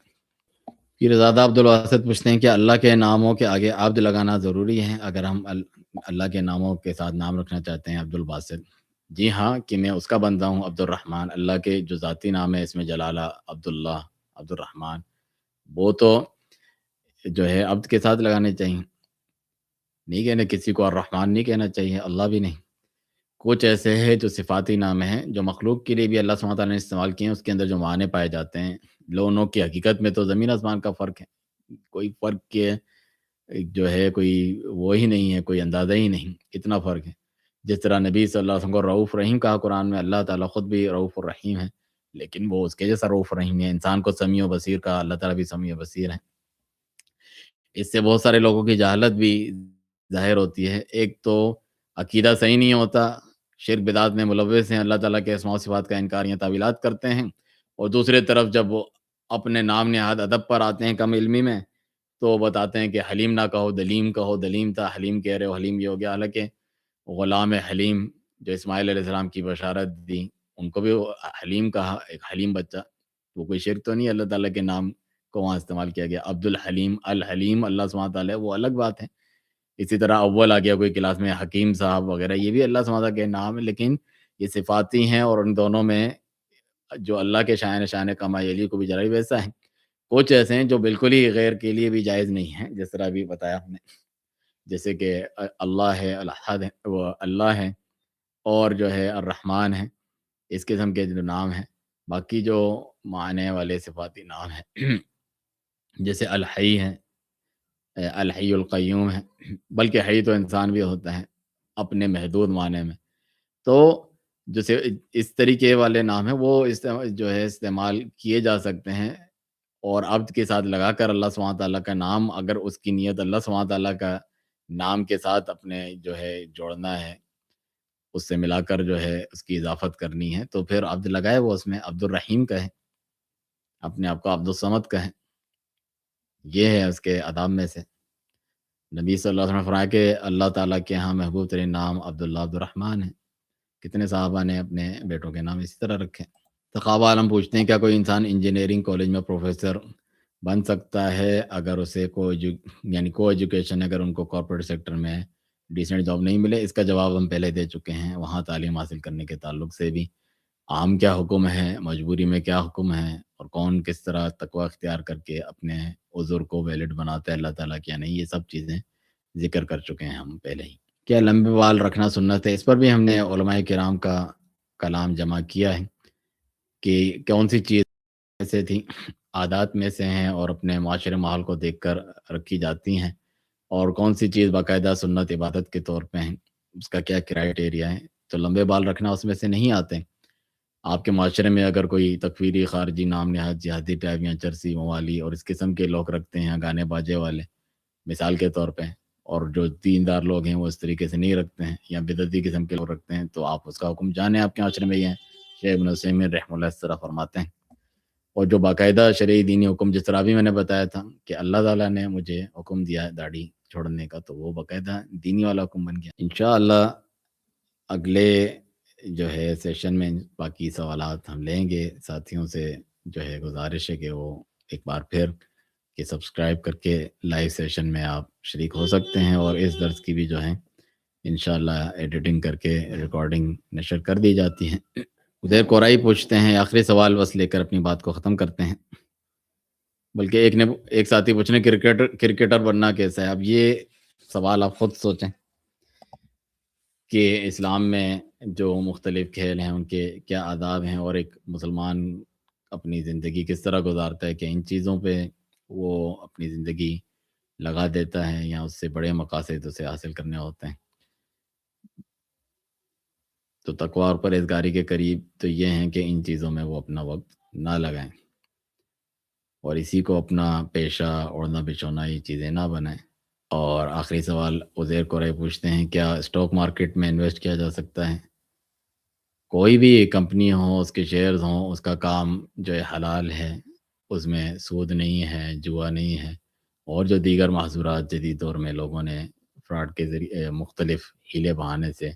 پھر رضا عبدالواسط پوچھتے ہیں کہ اللہ کے ناموں کے آگے عبد لگانا ضروری ہے اگر ہم اللہ کے ناموں کے ساتھ نام رکھنا چاہتے ہیں؟ عبدالباسط: جی ہاں، کہ میں اس کا بندہ ہوں، عبد الرحمن، اللہ کے جو ذاتی نام ہے، اس میں جلالہ، عبداللہ، عبد الرحمن، وہ تو جو ہے عبد کے ساتھ لگانے چاہیے، نہیں کہنا کسی کو الرحمن نہیں کہنا چاہیے، اللہ بھی نہیں۔ کچھ ایسے ہیں جو صفاتی نام ہیں، جو مخلوق کے لیے بھی اللہ سبحانہ تعالیٰ نے استعمال کیے ہیں، اس کے اندر جو معنی پائے جاتے ہیں، دونوں کی حقیقت میں تو زمین آسمان کا فرق ہے، کوئی فرق کے جو ہے کوئی وہ ہی نہیں ہے، کوئی اندازہ ہی نہیں، اتنا فرق ہے۔ جس طرح نبی صلی اللہ علیہ وسلم کو رؤوف رحیم کہا قرآن میں، اللہ تعالیٰ خود بھی رؤوف الرحیم ہے، لیکن وہ اس کے جیسا رؤوف رحیم ہے۔ انسان کو سمیع و بصیر کہا، اللہ تعالیٰ بھی سمیع و بصیر ہے۔ اس سے بہت سارے لوگوں کی جہالت بھی ظاہر ہوتی ہے۔ ایک تو عقیدہ صحیح نہیں ہوتا، شرک بدعت میں ملوث ہیں، اللہ تعالیٰ کے اسماء و صفات کا انکار یا تعویلات کرتے ہیں، اور دوسری طرف جب وہ اپنے نام نہاد ادب پر آتے ہیں کم علمی میں، تو وہ بتاتے ہیں کہ حلیم نہ کہو، دلیم کہو، دلیم تھا حلیم کہہ رہے ہو، حلیم یہ ہو گیا، حالانکہ غلام حلیم جو اسماعیل علیہ السلام کی بشارت دی، ان کو بھی وہ حلیم کہا، ایک حلیم بچہ، وہ کوئی شرک تو نہیں، اللہ تعالیٰ کے نام کو وہاں استعمال کیا گیا۔ عبد الحلیم، الحلیم اللہ سبحانہ تعالیٰ ہے، وہ الگ بات ہے۔ اسی طرح اول آ گیا کوئی کلاس میں حکیم صاحب وغیرہ، یہ بھی اللہ سبحانہ تعالیٰ کے نام ہے، لیکن یہ صفاتی ہیں، اور ان دونوں میں جو اللہ کے شان کمالی کو بھی جرا ویسا ہے۔ کچھ ایسے ہیں جو بالکل ہی غیر کے لیے بھی جائز نہیں ہیں، جس طرح ابھی بتایا ہم نے، جیسے کہ اللہ ہے، الحد ہے، وہ اللہ ہے، اور جو ہے الرحمن ہے، اس قسم کے جو نام ہیں۔ باقی جو معنی والے صفاتی نام ہیں جیسے الحی ہے، الحی القیوم ہے، بلکہ حی تو انسان بھی ہوتا ہے اپنے محدود معنی میں، تو جیسے اس طریقے والے نام ہیں وہ جو ہے استعمال کیے جا سکتے ہیں، اور عبد کے ساتھ لگا کر اللہ سبحانہ تعالیٰ کا نام، اگر اس کی نیت اللہ سبحانہ تعالیٰ کا نام کے ساتھ اپنے جو ہے جوڑنا ہے، اس سے ملا کر جو ہے اس کی اضافت کرنی ہے تو پھر عبد لگائے وہ اس میں عبد الرحیم کہیں، اپنے آپ کو عبد الصمد کہیں، یہ ہے اس کے آداب میں سے۔ نبی صلی اللہ علیہ وسلم نے فرمایا کہ اللہ تعالیٰ کے ہاں محبوب ترین نام عبداللہ عبد الرحمن ہے۔ کتنے صحابہ نے اپنے بیٹوں کے نام اسی طرح رکھے۔ تو خواب عالم پوچھتے ہیں کیا کوئی انسان انجینئرنگ کالج میں پروفیسر بن سکتا ہے اگر اسے یعنی کو ایجوکیشن اگر ان کو کارپوریٹ سیکٹر میں ڈیسنٹ جاب نہیں ملے؟ اس کا جواب ہم پہلے دے چکے ہیں، وہاں تعلیم حاصل کرنے کے تعلق سے بھی عام کیا حکم ہے، مجبوری میں کیا حکم ہے، اور کون کس طرح تقوی اختیار کر کے اپنے عذر کو ویلڈ بناتا ہے اللہ تعالیٰ کیا نہیں، یہ سب چیزیں ذکر کر چکے ہیں ہم پہلے ہی۔ کیا لمبے بال رکھنا سنت ہے؟ اس پر بھی ہم نے علماء کرام کا کلام جمع کیا ہے کہ کون سی چیز ایسے تھی عادات میں سے ہیں اور اپنے معاشرے ماحول کو دیکھ کر رکھی جاتی ہیں، اور کون سی چیز باقاعدہ سنت عبادت کے طور پہ ہیں، اس کا کیا کرائٹیریا ہے۔ تو لمبے بال رکھنا اس میں سے نہیں آتے۔ آپ کے معاشرے میں اگر کوئی تکفیری خارجی نام نہاد جہادی ٹائپ یا چرسی موالی اور اس قسم کے لوگ رکھتے ہیں، گانے باجے والے مثال کے طور پہ، اور جو دیندار لوگ ہیں وہ اس طریقے سے نہیں رکھتے ہیں یا بدعتی قسم کے لوگ رکھتے ہیں، تو آپ اس کا حکم جانیں آپ کے معاشرے میں یہ ہے۔ شیخ ابن عثیمین رحمہ اللہ اس طرح فرماتے ہیں۔ اور جو باقاعدہ شرعی دینی حکم جس طرح بھی میں نے بتایا تھا کہ اللہ تعالیٰ نے مجھے حکم دیا ہے داڑھی چھوڑنے کا، تو وہ باقاعدہ دینی والا حکم بن گیا۔ انشاءاللہ اگلے جو ہے سیشن میں باقی سوالات ہم لیں گے۔ ساتھیوں سے جو ہے گزارش ہے کہ وہ ایک بار پھر کہ سبسکرائب کر کے لائیو سیشن میں آپ شریک ہو سکتے ہیں، اور اس درس کی بھی جو ہے انشاءاللہ ایڈیٹنگ کر کے ریکارڈنگ نشر کر دی جاتی ہے۔ ادھر کورائی پوچھتے ہیں، آخری سوال بس لے کر اپنی بات کو ختم کرتے ہیں، بلکہ ایک ساتھی پوچھنے کرکٹر بننا کیسا ہے؟ اب یہ سوال آپ خود سوچیں کہ اسلام میں جو مختلف کھیل ہیں ان کے کیا آداب ہیں، اور ایک مسلمان اپنی زندگی کس طرح گزارتا ہے کہ ان چیزوں پہ وہ اپنی زندگی لگا دیتا ہے یا اس سے بڑے مقاصد اسے حاصل کرنے ہوتے ہیں۔ تو تقوی اور پرہیزگاری کے قریب تو یہ ہیں کہ ان چیزوں میں وہ اپنا وقت نہ لگائیں اور اسی کو اپنا پیشہ اوڑھنا بچھونا یہ چیزیں نہ بنائیں۔ اور آخری سوال عزیر قرے پوچھتے ہیں کیا اسٹاک مارکیٹ میں انویسٹ کیا جا سکتا ہے؟ کوئی بھی کمپنی ہو، اس کے شیئرز ہوں، اس کا کام جو ہے حلال ہے، اس میں سود نہیں ہے، جوا نہیں ہے، اور جو دیگر محظورات جدید دور میں لوگوں نے فراڈ کے ذریعے مختلف ہیلے بہانے سے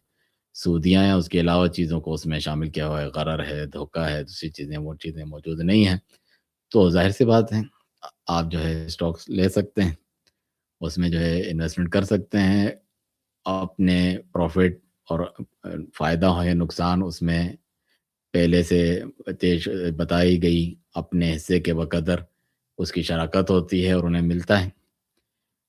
سودیاں ہیں، اس کے علاوہ چیزوں کو اس میں شامل کیا ہوا ہے، غرر ہے، دھوکہ ہے، دوسری چیزیں وہ چیزیں موجود نہیں ہیں، تو ظاہر سی بات ہے آپ جو ہے اسٹاکس لے سکتے ہیں، اس میں جو ہے انویسٹمنٹ کر سکتے ہیں، اپنے پروفٹ اور فائدہ ہو یا نقصان اس میں پہلے سے بتائی گئی اپنے حصے کے بقدر اس کی شراکت ہوتی ہے اور انہیں ملتا ہے۔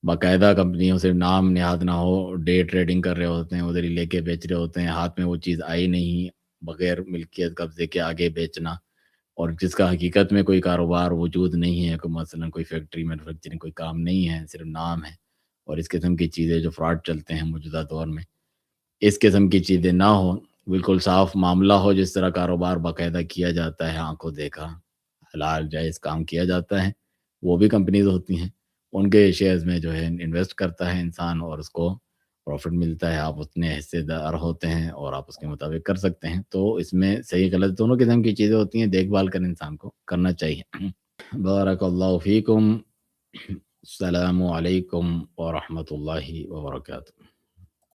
باقاعدہ کمپنیوں سے نام نہاد نہ ہو، ڈے ٹریڈنگ کر رہے ہوتے ہیں، ادھر ہی لے کے بیچ رہے ہوتے ہیں، ہاتھ میں وہ چیز آئی نہیں، بغیر ملکیت قبضے کے آگے بیچنا، اور جس کا حقیقت میں کوئی کاروبار وجود نہیں ہے، کوئی مثلا کوئی فیکٹری مینوفیکچرنگ کوئی کام نہیں ہے، صرف نام ہے، اور اس قسم کی چیزیں جو فراڈ چلتے ہیں موجودہ دور میں، اس قسم کی چیزیں نہ ہوں، بالکل صاف معاملہ ہو، جس طرح کاروبار باقاعدہ کیا جاتا ہے، آنکھوں دیکھا حلال جائز کام کیا جاتا ہے، وہ بھی کمپنیز ہوتی ہیں، ان کے شیئرز میں جو ہے انویسٹ کرتا ہے انسان اور اس کو پروفٹ ملتا ہے، آپ اتنے حصے دار ہوتے ہیں اور آپ اس کے مطابق کر سکتے ہیں۔ تو اس میں صحیح غلط دونوں قسم کی چیزیں ہوتی ہیں، دیکھ بھال کر انسان کو کرنا چاہیے۔ بارک اللہ فیکم، السلام علیکم ورحمۃ اللہ وبرکاتہ۔